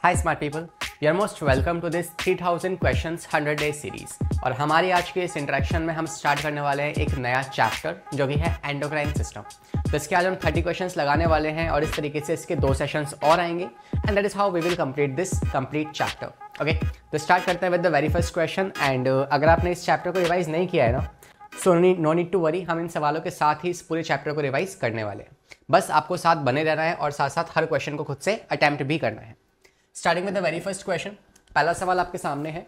Hi smart people, you are most welcome to this 3000 questions 100 days series. और हमारी आज के इस इंटरेक्शन में हम स्टार्ट करने वाले हैं एक नया चैप्टर जो कि है एंडोक्राइन सिस्टम। तो इसके आज हम 30 क्वेश्चंस लगाने वाले हैं और इस तरीके से इसके 2 सेशंस और आएंगे and that is how we will complete this complete chapter. Okay, तो स्टार्ट करते हैं with the very first question. And अगर आपने इस चैप्टर को रिवाइज नहीं किया है ना, so no need to worry, हम इन सवालों के साथ ही इस पूरे चैप्टर को रिवाइज करने वाले हैं। बस आपको साथ बने रहना है और साथ साथ हर क्वेश्चन को खुद से अटेम्प्ट भी करना है। Starting with the very first question, पहला सवाल आपके सामने है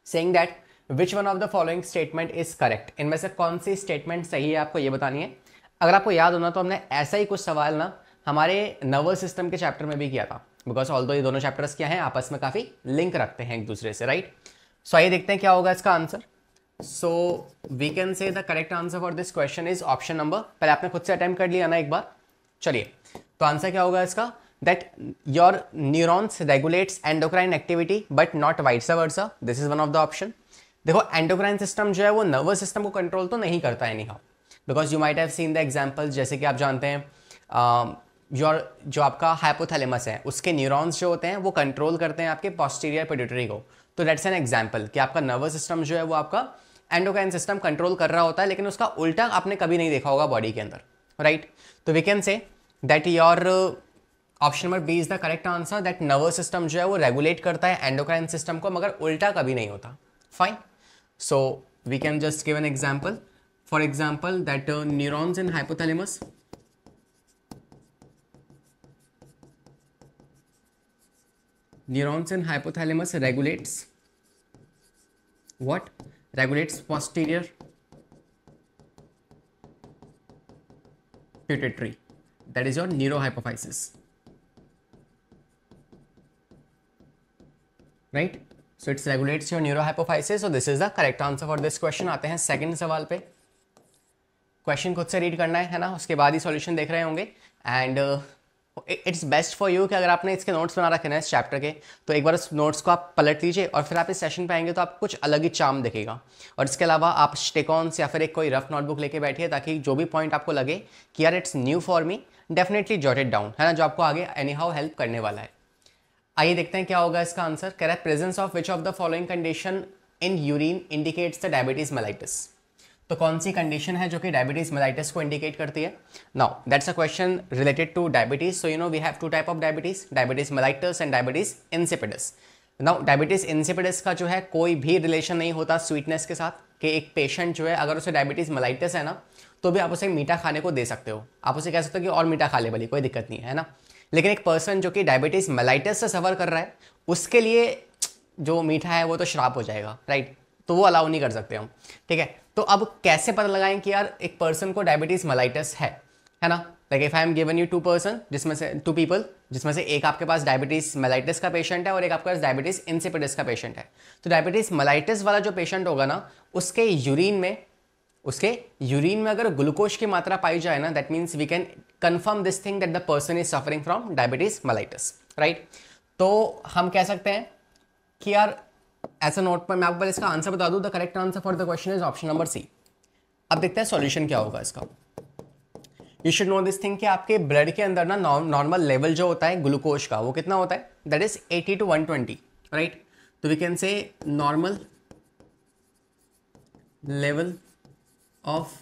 saying that which one of the following statement is correct. इनमें से कौन सी स्टेटमेंट सही है आपको ये बतानी है। अगर आपको याद होना तो हमने ऐसा ही कुछ सवाल ना हमारे नर्वस सिस्टम के चैप्टर में भी किया था, बिकॉज ऑल्दो ये दोनों चैप्टर्स क्या हैं, आपस में काफी लिंक रखते हैं एक दूसरे से, राइट। सो आइए देखते हैं क्या होगा इसका answer. So we can say the correct answer for this question is option number, पहले आपने खुद से अटेम्प्ट कर लिया ना एक बार। चलिए, तो आंसर क्या होगा इसका, that your neurons regulates endocrine activity but not vice versa. This is one of the option. देखो, एंडोक्राइन सिस्टम जो है वो नर्वस सिस्टम को कंट्रोल तो नहीं करता है any how, because you might have seen the examples, जैसे कि आप जानते हैं जो आपका हाइपोथैलेमस है उसके न्यूरॉन्स जो होते हैं वो कंट्रोल करते हैं आपके पोस्टीरियर पिट्यूटरी को। तो दैट्स एन एग्जांपल कि आपका नर्वस सिस्टम जो है वो आपका एंडोक्राइन सिस्टम कंट्रोल कर रहा होता है, लेकिन उसका उल्टा आपने कभी नहीं देखा होगा बॉडी के अंदर, राइट। तो we can say that your option number B is the correct answer, that nervous system जो है वो रेगुलेट करता है एंडोक्राइन सिस्टम को, मगर उल्टा कभी नहीं होता। Fine, so we can just give an example. For example that neurons in hypothalamus regulates what? Regulates posterior pituitary, that is your neurohypophysis, right? So it regulates your neurohypophysis, so this is the correct answer for this question। आते हैं second सवाल पे। Question खुद से read करना है ना, उसके बाद ही सॉल्यूशन देख रहे होंगे। And it's best for you कि अगर आपने इसके नोट्स बना रखे ना इस चैप्टर के, तो एक बार उस नोट्स को आप पलट लीजिए और फिर आप इस सेशन पे आएंगे तो आपको कुछ अलग ही चार्म दिखेगा। और इसके अलावा आप स्टिकॉन्स या फिर एक कोई रफ नोटबुक लेके बैठिए, ताकि जो भी पॉइंट आपको लगे कि यार it's new for me, definitely jot it down, है ना, जो आपको आगे एनी हाउ हेल्प करने वाला है। आइए देखते हैं क्या होगा इसका आंसर। कह रहा है presence of which of the following condition in urine indicates the diabetes mellitus. तो कौन सी कंडीशन है जो कि डायबिटीज मेलाइटिस को इंडिकेट करती है। Now that's a question related to diabetes. So you know we have 2 type of diabetes, diabetes mellitus and diabetes insipidus. Now diabetes insipidus का जो है कोई भी रिलेशन नहीं होता स्वीटनेस के साथ, कि एक पेशेंट जो है अगर उसे डायबिटीज मेलाइटिस है ना, तो भी आप उसे मीठा खाने को दे सकते हो, आप उसे कह सकते हो कि और मीठा खा ले भली, कोई दिक्कत नहीं है ना। लेकिन एक पर्सन जो कि डायबिटीज मेलाइटिस से सफ़र कर रहा है, उसके लिए जो मीठा है वो तो श्राप हो जाएगा, राइट। तो वो अलाउ नहीं कर सकते हम, ठीक है। तो अब कैसे पता लगाएं कि यार एक पर्सन को डायबिटीज मेलाइटिस है ना। Like if I am given you 2 person, जिसमें से 2 पीपल, जिसमें से एक आपके पास डायबिटीज मेलाइटिस का पेशेंट है और एक आपके पास डायबिटीज इंसिपिडिस का पेशेंट है। तो डायबिटीज मेलाइटिस वाला जो पेशेंट होगा ना, उसके यूरिन में अगर ग्लूकोज की मात्रा पाई जाए ना, that means we can confirm this thing that the person is suffering from diabetes mellitus, right. तो हम कह सकते हैं कि यार ऐसा नोट पर मैं आपको पहले इसका आंसर बता दूं। The correct answer for the question is option number C. अब देखते हैं सॉल्यूशन क्या होगा इसका। You should know this thing कि आपके ब्लड के अंदर ना नॉर्मल लेवल जो होता है ग्लूकोज का, वो कितना होता है, दैट इज 80 to 120, राइट। तो we can say normal level of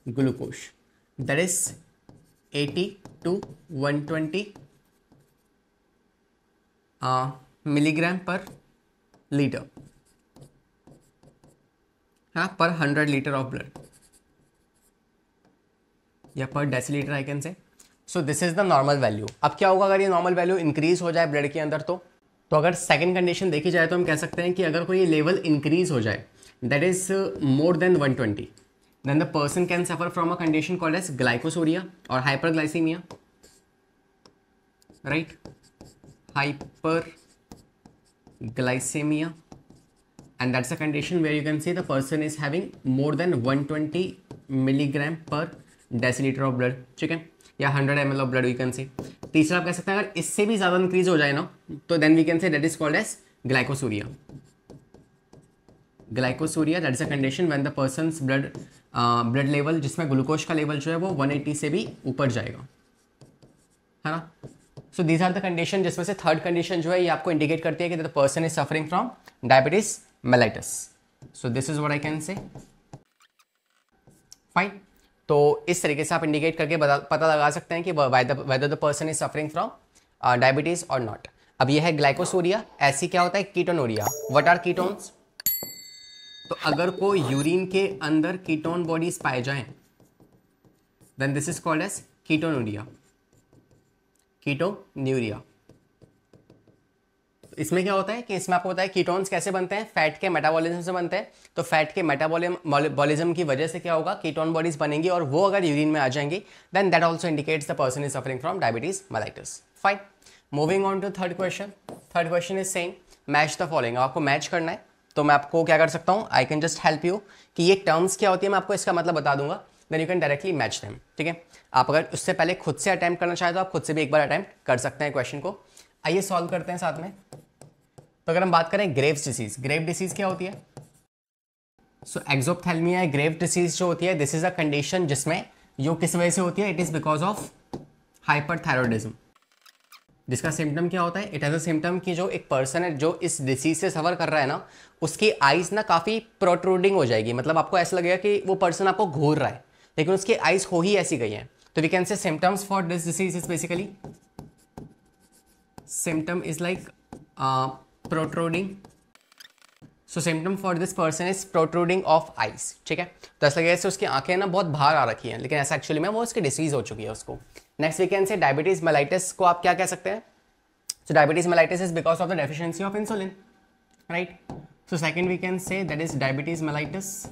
glucose that is 80 to 120 milligram per litre, हाँ, पर 100 लीटर ऑफ ब्लड या पर decilitre I can say. So this is the normal value. अब क्या होगा अगर ये normal value increase हो जाए ब्लड के अंदर, तो अगर सेकंड कंडीशन देखी जाए तो हम कह सकते हैं कि अगर कोई लेवल इंक्रीज हो जाए that is more than 120, then the person can suffer from a condition called as glycosuria और hyperglycaemia, right, hyperglycemia, and that's a condition where you can see the person is having more than 120 milligram per deciliter of blood, ठीक है, या 100 ml of blood you can see। तीसरा आप कह सकते हैं अगर इससे भी ज्यादा इंक्रीज हो जाए ना, तो then we can say that is called as glycosuria। Glycosuria, that is a condition when the person's blood level, जिसमें ग्लूकोज का लेवल जो है वो 180 से भी ऊपर जाएगा, है ना। So these are the condition, जिसमें से थर्ड कंडीशन जो है ये आपको इंडिकेट करती है कि the person is suffering from diabetes mellitus. So this is what I can say. Fine. तो इस तरीके से आप इंडिकेट करके पता लगा सकते हैं कि whether the person is suffering from diabetes और नॉट. अब ये है ग्लाइकोसोरिया. ऐसी क्या होता है कीटोनोरिया. What are ketones. तो अगर कोई यूरिन के अंदर कीटोन बॉडीज पाए जाएं then this is called as ketonuria. Ketonuria. इसमें क्या होता है कि इसमें आपको पता है कीटोन्स कैसे बनते हैं, फैट के मेटाबॉलिज्म से बनते हैं. तो फैट के मेटाबॉलिज्म की वजह से क्या होगा, कीटोन बॉडीज बनेंगी और वो अगर यूरिन में आ जाएंगी then that also indicates the person is suffering from diabetes mellitus. Fine. Moving on to third question. Third question is saying match the following. आपको मैच करना है. तो मैं आपको क्या कर सकता हूँ, I can just help you कि ये टर्म्स क्या होती है, मैं आपको इसका मतलब बता दूंगा. Then you can directly match them. ठीक है. आप अगर उससे पहले खुद से अटैम्प्ट करना चाहे तो आप खुद से भी एक बार अटैम्प्ट कर सकते हैं क्वेश्चन को. आइए सॉल्व करते हैं साथ में. तो अगर हम बात करें ग्रेव्स डिसीज, ग्रेव डिसीज क्या होती है. सो एक्सोप्थेल्मिया ग्रेव डिसीज जो होती है, दिस इज अ कंडीशन जिसमें जो किस वजह से होती है, it is because of hyperthyroidism. जिसका सिम्टम क्या होता है, इट हैज अ सिम्टम कि जो एक पर्सन है जो इस डिसीज से सफर कर रहा है ना, उसकी आईज ना काफी प्रोट्रूडिंग हो जाएगी. मतलब आपको ऐसा लगेगा कि वो पर्सन आपको घूर रहा है, लेकिन उसकी आईज हो ही ऐसी गई हैं. तो we can say symptoms for this disease is basically symptom is like protruding. So symptom for this person is protruding of eyes. ठीक है. तो ऐसा लगेगा जैसे उसकी आंखें ना बहुत बाहर आ रखी हैं, लेकिन ऐसा एक्चुअली में वो उसकी डिसीज हो चुकी है उसको. Next we can say diabetes mellitus को आप क्या कह सकते हैं. So diabetes mellitus is because of the deficiency of insulin. Right. So second we can say that is diabetes mellitus.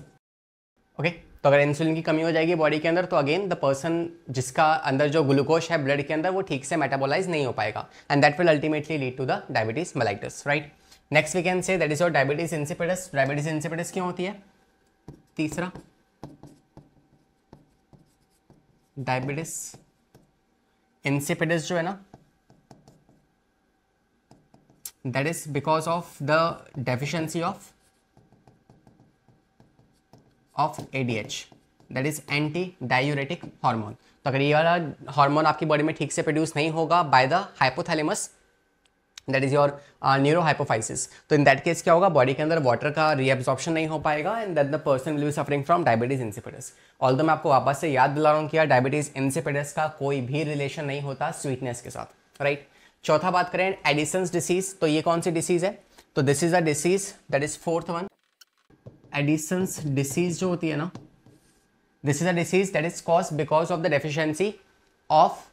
Okay. तो अगर इंसुलिन की कमी हो जाएगी बॉडी के अंदर तो अगेन द पर्सन जिसका अंदर जो ग्लूकोज है ब्लड के अंदर वो ठीक से मेटाबोलाइज नहीं हो पाएगा and that will ultimately lead to the diabetes mellitus. Right. Next we can say that is your diabetes insipidus. Diabetes insipidus क्यों होती है. तीसरा डायबिटीज इंसिपिडस जो है ना, that is because of the deficiency of ADH, that is anti diuretic hormone. तो अगर ये वाला हार्मोन आपकी बॉडी में ठीक से प्रोड्यूस नहीं होगा by the hypothalamus, that is your neurohypophysis, तो इन दैट केस क्या होगा, बॉडी के अंदर वाटर का रीअब्जॉर्प्शन नहीं हो पाएगा and that the person will be suffering from diabetes insipidus. Although मैं आपको वापस से याद दिला रहा हूँ कि डायबिटीज इंसिपिडस का कोई भी रिलेशन नहीं होता स्वीटनेस के साथ. राइट. चौथा बात करें एडिसन्स डिसीज. तो ये कौन सी डिसीज है. तो this is a disease that is fourth one. Edison's disease जो होती है ना, this is a disease that is cause because of the deficiency of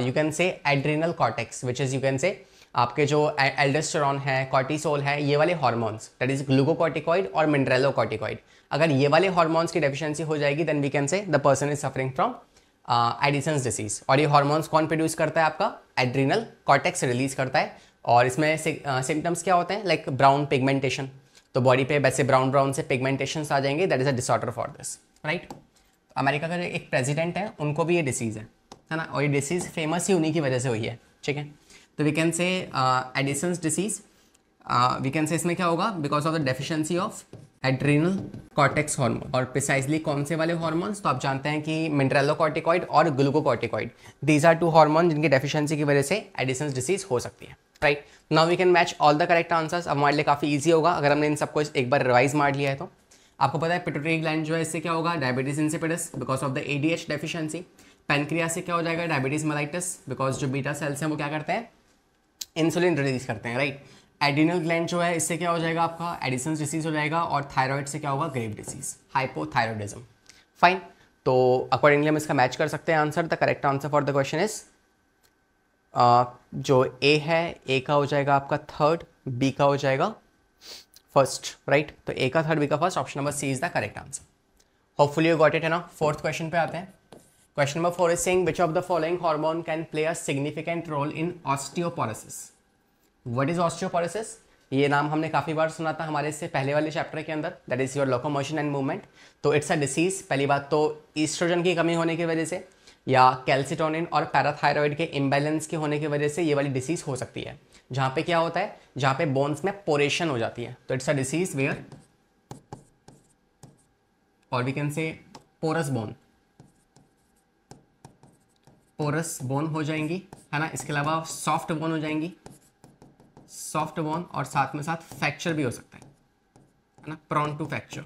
you can से adrenal cortex, which is you can से आपके जो एल्डोस्टेरॉन है, cortisol है, ये वाले हार्मोन्स दैट इज ग्लूकोकॉर्टिकॉइड और मिनरेलोकॉर्टिकॉइड. अगर ये वाले हार्मोन्स की डेफिशिएंसी हो जाएगी then we can say the person is suffering from Addison's disease. और ये हार्मोन्स कौन प्रोड्यूस करता है, आपका एड्रिनल कॉर्टेक्स रिलीज करता है. और इसमें सिम्टम्स क्या होते हैं, लाइक ब्राउन पिगमेंटेशन. तो बॉडी पे वैसे ब्राउन ब्राउन से पिगमेंटेशन आ जाएंगे, that is a disorder for this. Right. America का जो एक प्रेसिडेंट है उनको भी ये डिसीज़ है ना, और ये डिसीज़ फेमस ही उन्हीं की वजह से हुई है. ठीक है. तो we can say Addison's disease, we can say इसमें क्या होगा, because of the deficiency of adrenal cortex hormone. और प्रिसाइजली कौन से वाले हार्मोन्स, तो आप जानते हैं कि मिनरेलोकॉर्टिकॉइड और glucocorticoid, these are two hormone जिनकी डेफिशिएंसी की वजह से एडिसन्स डिसीज हो सकती है. Right. Now we can match all the correct answers. अब हमारे लिए काफ़ी ईजी होगा अगर हमने इन सबको एक बार रिवाइज मार लिया है. तो आपको पता है पिट्यूटरी ग्लैंड जो है इससे क्या होगा, diabetes insipidus because of the ADH deficiency. Pancreas से क्या हो जाएगा, डायबिटीज मेलाइटस, बिकॉज जो बीटा सेल्स हैं वो क्या करते हैं, इंसुलिन रिलीज करते हैं. राइट. एड्रिनल ग्लैंड जो है इससे क्या हो जाएगा, आपका एडिसन्स डिसीज हो जाएगा. और थायराइड से क्या होगा, ग्रेव डिसीज, हाइपोथायरॉयडिज्म. फाइन. तो अकॉर्डिंगली हम इसका मैच कर सकते हैं answer. The correct answer for the question is जो ए है, ए का हो जाएगा आपका थर्ड, बी का हो जाएगा फर्स्ट. राइट. तो ए का थर्ड, बी का first, option number C is the correct answer. Hopefully you got it, है ना. फोर्थ क्वेश्चन पे आते हैं. Question number 4 is saying which of the following hormone can play a significant role in osteoporosis. What is osteoporosis. ये नाम हमने काफ़ी बार सुना था हमारे इससे पहले वाले चैप्टर के अंदर, that is your locomotion and movement. तो इट्स अ डिसीज. पहली बात तो ईस्ट्रोजन की कमी होने की वजह से या कैल्सिटोनिन और पैराथायरॉइड के इम्बैलेंस के होने की वजह से ये वाली डिसीज हो सकती है, जहाँ पे क्या होता है, जहाँ पे बोन्स में पोरेशन हो जाती है. तो इट्स अ डिसीज वेयर, और we can say porous bone, porous bone हो जाएंगी, है ना। इसके अलावा सॉफ्ट बोन हो जाएंगी, सॉफ्ट बोन, और साथ में साथ फ्रैक्चर भी हो सकता है ना, प्रॉन टू फ्रैक्चर।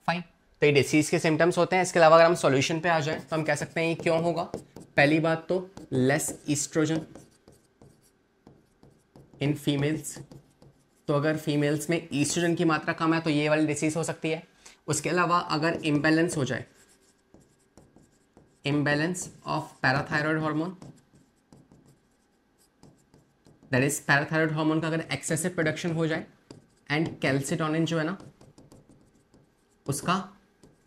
फाइन, तो ये डिसीज के सिम्टम्स होते हैं। इसके अलावा अगर हम सॉल्यूशन पे आ जाएं तो हम कह सकते हैं ये क्यों होगा। पहली बात तो लेस ईस्ट्रोजन इन फीमेल्स, तो अगर फीमेल्स में ईस्ट्रोजन की मात्रा कम है तो ये वाली डिसीज हो सकती है। उसके अलावा अगर इम्बैलेंस हो जाए, imbalance of parathyroid hormone, that is parathyroid hormone का अगर एक्सेसिव प्रोडक्शन हो जाए एंड कैल्सिटोनिन जो है ना उसका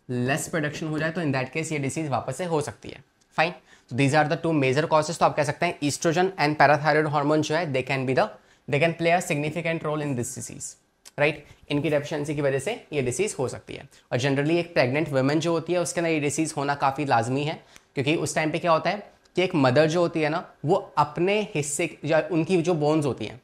लेस प्रोडक्शन हो जाए, तो इन दैट केस ये डिसीज वापस से हो सकती है। फाइन, तो these are the two major causes. तो आप कह सकते हैं ईस्ट्रोजन एंड पैराथायरॉयड हार्मोन जो है they can play a significant role in this disease, right. इनकी डेफिशिएंसी की वजह से ये डिसीज हो सकती है। और जनरली एक प्रेग्नेंट वुमेन जो होती है उसके अंदर ये डिसीज होना काफ़ी लाजमी है, क्योंकि उस टाइम पे क्या होता है कि एक मदर जो होती है ना वो अपने हिस्से या उनकी जो बोन्स होती हैं,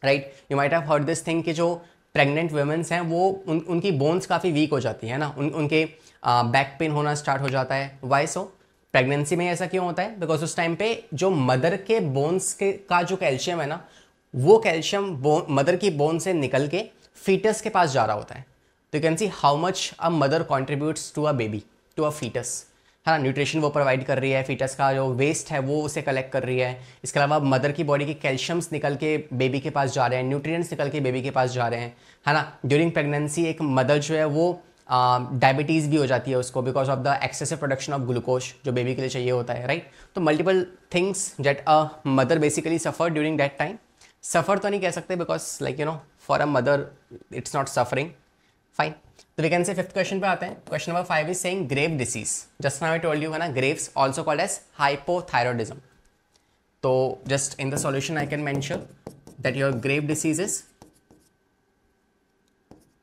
right, you might have heard this thing कि जो प्रेग्नेंट वुमेन्स हैं वो उनकी बोन्स काफ़ी वीक हो जाती है ना, उनके बैक पेन होना स्टार्ट हो जाता है। वाई सो? प्रेगनेंसी में ऐसा क्यों होता है? बिकॉज उस टाइम पे जो मदर के बोन्स के का जो कैल्शियम है ना वो कैल्शियम मदर की बोन से निकल के फीटस के पास जा रहा होता है। तो you can see how much a mother contributes to a baby, to a foetus, है ना। न्यूट्रिशन वो प्रोवाइड कर रही है, फीटस का जो वेस्ट है वो उसे कलेक्ट कर रही है। इसके अलावा मदर की बॉडी के कैल्शियम्स निकल के बेबी के पास जा रहे हैं, न्यूट्रिएंट्स निकल के बेबी के पास जा रहे हैं, है ना। ड्यूरिंग प्रेगनेंसी एक मदर जो है वो डायबिटीज़ भी हो जाती है उसको, because of the excessive production of glucose जो बेबी के लिए चाहिए होता है, राइट। तो multiple things that a mother basically suffer during that time. Suffer तो नहीं कह सकते because like you know for a mother it's not suffering. Fine, तो we can say fifth question पे आते हैं। Question number 5 is saying grave disease. Just now I told you, है ना, Graves also called as hypothyroidism. तो just in the solution I can mention that your grave disease is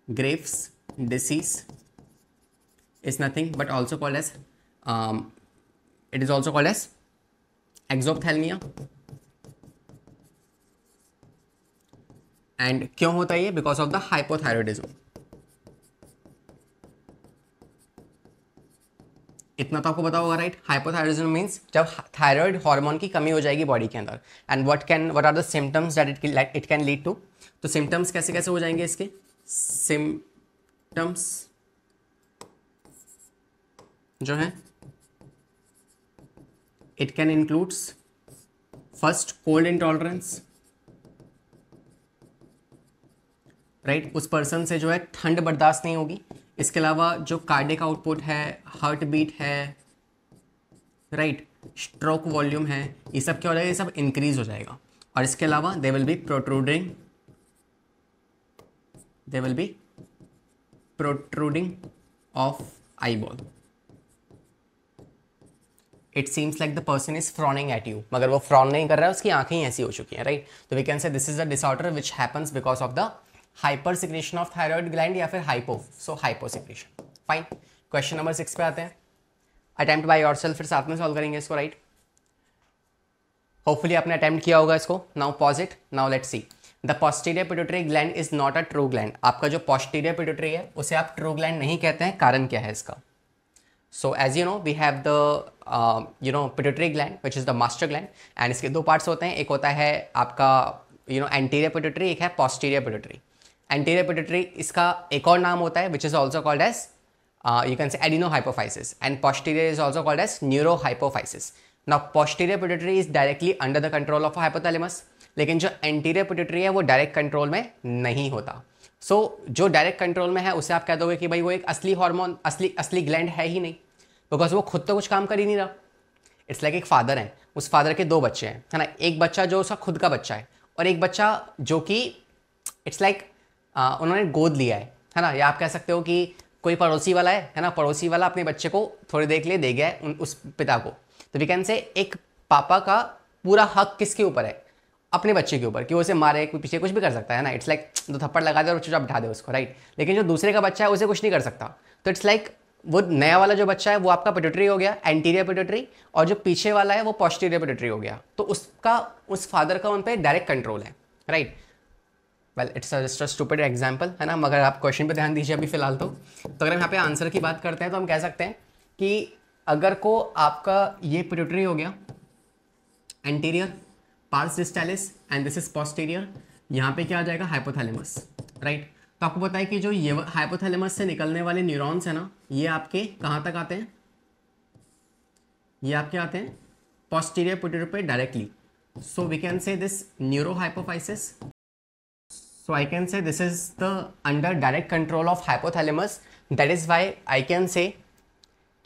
Graves disease is nothing but also called as it is also called as exophthalmia। And क्यों होता है ये? Because of the hypothyroidism. इतना तो आपको पता होगा, right. Hypothyroidism means जब थायराइड हार्मोन की कमी हो जाएगी बॉडी के अंदर। And what are the symptoms that it can lead to. तो सिम्टम्स कैसे कैसे हो जाएंगे इसके? सिम्टम्स जो है it can includes first cold intolerance, right. उस पर्सन से जो है ठंड बर्दाश्त नहीं होगी। इसके अलावा जो कार्डिक आउटपुट है, हार्ट बीट है, राइट, स्ट्रोक वॉल्यूम है, ये सब क्या हो जाएगा? ये सब इंक्रीज हो जाएगा। और इसके अलावा they will be protruding of eyeball. It seems like the person is frowning at you, मगर वो फ्रॉन नहीं कर रहा है, उसकी आंखें ही ऐसी हो चुकी हैं, राइट। तो we can say this is a disorder which happens because of the hyper secretion of thyroid gland या फिर hypo secretion. Fine, question number 6 पे आते हैं। अटेम्प्ट बाय योरसेल्फ, फिर साथ में सॉल्व करेंगे इसको, राइट। होपफुली आपने अटेम्प्ट किया होगा इसको। Now pause it, now let's see. The posterior pituitary gland is not a true gland. आपका जो पोस्टीरियर पिट्यूटरी है उसे आप ट्रू ग्लैंड नहीं कहते हैं। कारण क्या है इसका? So as you know we have the pituitary gland which is the master gland, and इसके दो पार्ट्स होते हैं। एक होता है आपका एंटीरियर पिट्यूटरी, एक है पोस्टीरियर पिट्यूटरी। एंटीरियर पिट्यूटरी इसका एक और नाम होता है which is also called as you can say adenohypophysis, and posterior is also called as neurohypophysis. Now posterior pituitary is directly under the control of a hypothalamus, लेकिन जो anterior pituitary है वो डायरेक्ट कंट्रोल में नहीं होता। सो जो direct control में है उसे आप कह दोगे कि भाई वो एक असली हार्मोन, असली ग्लैंड है ही नहीं, बिकॉज वो खुद तो कुछ काम कर ही नहीं रहा। इट्स लाइक एक फादर है, उस फादर के दो बच्चे हैं, है ना। एक बच्चा जो उसका खुद का बच्चा है, और एक बच्चा जो कि इट्स लाइक उन्होंने गोद लिया है ना। या आप कह सकते हो कि कोई पड़ोसी वाला है ना, पड़ोसी वाला अपने बच्चे को थोड़ी देर के लिए दे गया है उस पिता को। तो वी कैन से एक पापा का पूरा हक किसके ऊपर है? अपने बच्चे के ऊपर, कि वो उसे मारे, कोई पीछे कुछ भी कर सकता है ना। इट्स लाइक दो थप्पड़ लगा दे और चुपचाप बिठा दे उसको, राइट। लेकिन जो दूसरे का बच्चा है उसे कुछ नहीं कर सकता। तो इट्स लाइक वो नया वाला जो बच्चा है वो आपका पिट्यूटरी हो गया, एंटीरियर पिट्यूटरी, और जो पीछे वाला है वो पोस्टीरियर पिट्यूटरी हो गया। तो उसका, उस फादर का उन पर डायरेक्ट कंट्रोल है, right. Well it's just a stupid example, है ना, मगर आप क्वेश्चन पे ध्यान दीजिए अभी फिलहाल तो अगर हम यहाँ पे आंसर की बात करते हैं तो हम कह सकते हैं कि अगर को आपका ये पिट्यूटरी हो गया anterior pars distalis and this is posterior, यहाँ पे क्या आ जाएगा हाइपोथैलेमस, राइट। तो आपको पता है कि जो ये हाइपोथैलेमस से निकलने वाले न्यूरॉन्स है ना, ये आपके कहाँ तक आते हैं, ये आपके आते हैं पोस्टीरियर पिट्यूटरी पे directly. So we can say this neurohypophysis, so I can say this is the under direct control of hypothalamus, that is why I can say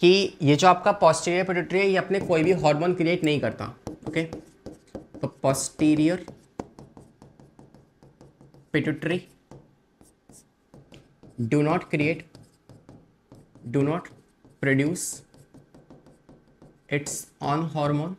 कि ये जो आपका posterior pituitary है ये अपने कोई भी हार्मोन क्रिएट नहीं करता, ओके। तो posterior pituitary do not create, do not produce its own hormone.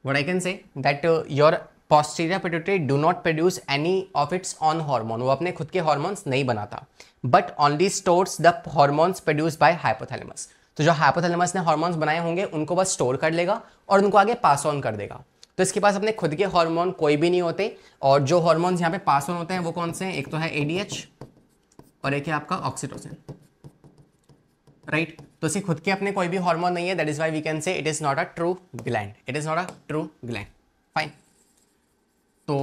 What I can say that your posterior pituitary do not produce any of its own hormone, वो अपने खुद के हॉर्मोन्स नहीं बनाता, but only stores the hormones produced by hypothalamus। तो जो hypothalamus ने hormones बनाए होंगे उनको बस स्टोर कर लेगा और उनको आगे पास ऑन कर देगा। तो इसके पास अपने खुद के हार्मोन कोई भी नहीं होते, और जो हार्मोन्स यहाँ पे पास ऑन होते हैं वो कौन से हैं, एक तो है ADH और एक है आपका ऑक्सीटोसिन, राइट। तो इसे खुद के अपने कोई भी हार्मोन नहीं है, that is why we can say it is not a true gland, it is not a true gland, fine. तो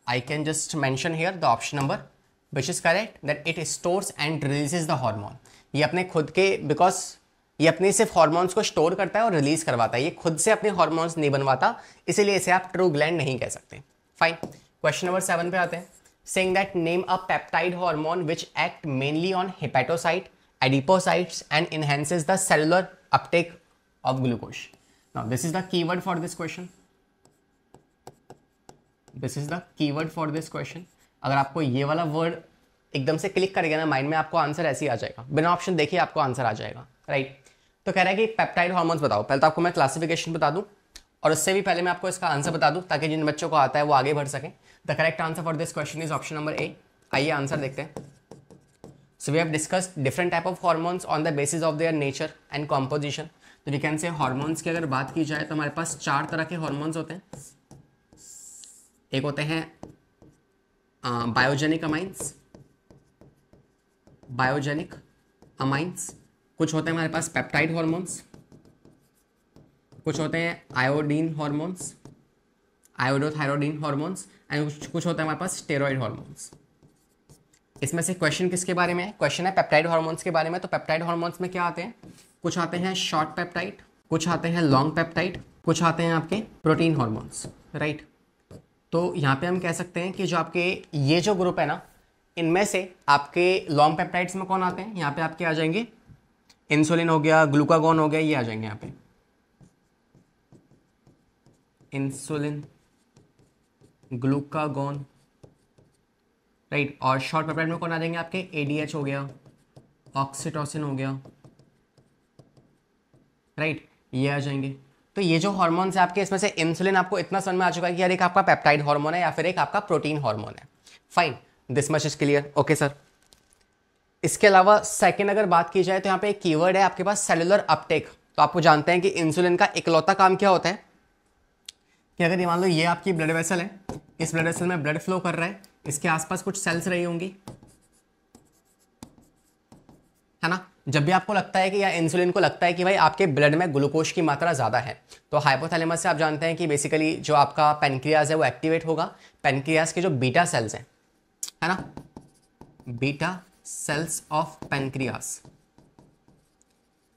I can just mention here the option number which is correct, that it stores and releases the hormone. ये अपने खुद के, because ये अपने सिर्फ hormones को store करता है और रिलीज करवाता है, ये खुद से अपने हार्मोन्स नहीं बनवाता, इसीलिए इसे आप ट्रू ग्लैंड नहीं कह सकते, फाइन। क्वेश्चन नंबर 7 पे आते हैं। Saying that name a peptide hormone which act mainly on hepatocyte, adipocytes and enhances the cellular uptake of glucose. Now this is the keyword for this question. This is the keyword for this question. अगर आपको ये वाला word एकदम से click करेगा ना mind में, आपको आंसर ऐसे ही आ जाएगा, बिना ऑप्शन देखिए आपको आंसर आ जाएगा, राइट। तो कह रहा है कि पेप्टाइड हार्मोन्स बताओ। पहले तो आपको मैं क्लासिफिकेशन बता दूं और उससे भी पहले मैं आपको इसका आंसर बता दूं ताकि जिन बच्चों को आता है वो आगे बढ़ सकें। The correct answer for this question is option number ए। आइए आंसर देखते हैं। So we have discussed different type of hormones on the basis of their nature and composition. तो we can say hormones की अगर बात की जाए तो हमारे पास 4 तरह के hormones होते हैं। एक होते हैं biogenic amines, biogenic amines, कुछ होते हैं हमारे पास पेप्टाइड hormones, कुछ होते हैं आयोडीन hormones, आयोडोथायरोडीन hormones, एंड कुछ होता है हमारे पास स्टेरॉइड hormones। इसमें से क्वेश्चन किसके बारे में है, क्वेश्चन है पेप्टाइड हार्मोन्स के बारे में। तो पेप्टाइड हार्मोन्स में क्या आते हैं, कुछ आते हैं शॉर्ट पेप्टाइड, कुछ आते हैं लॉन्ग पेप्टाइड, कुछ आते हैं आपके प्रोटीन हार्मोन्स, राइट। तो यहाँ पे हम कह सकते हैं कि जो आपके ये जो ग्रुप है ना, इनमें से आपके लॉन्ग पेप्टाइड्स में कौन आते हैं, यहाँ पे आपके आ जाएंगे इंसुलिन हो गया, ग्लूकागॉन हो गया, ये आ जाएंगे यहाँ पे इंसुलिन, ग्लूकागॉन, राइट। और शॉर्ट पेप्टाइड में कौन आ जाएंगे आपके ADH हो गया, ऑक्सीटोसिन हो गया, राइट, ये आ जाएंगे। तो ये जो हार्मोन्स है आपके, इसमें से इंसुलिन आपको इतना समझ में आ चुका है कि यार एक आपका पेप्टाइड हार्मोन है या फिर एक आपका प्रोटीन हार्मोन है, fine, this much is clear, okay sir. इसके अलावा सेकंड अगर बात की जाए तो यहाँ पे एक कीवर्ड है आपके पास सेलुलर अपटेक। तो आपको जानते हैं कि इंसुलिन का इकलौता काम क्या होता है कि अगर ये मान लो ये आपकी ब्लड वेसल है, इस ब्लड वेसल में ब्लड फ्लो कर रहा है, इसके आसपास कुछ सेल्स रही होंगी, है ना। जब भी आपको लगता है कि या इंसुलिन को लगता है कि भाई आपके ब्लड में ग्लूकोज की मात्रा ज़्यादा है, तो हाइपोथैलेमस से आप जानते हैं कि बेसिकली जो आपका पेनक्रियाज है वो एक्टिवेट होगा। पेनक्रियाज के जो बीटा सेल्स हैं, है ना, beta cells of pancreas,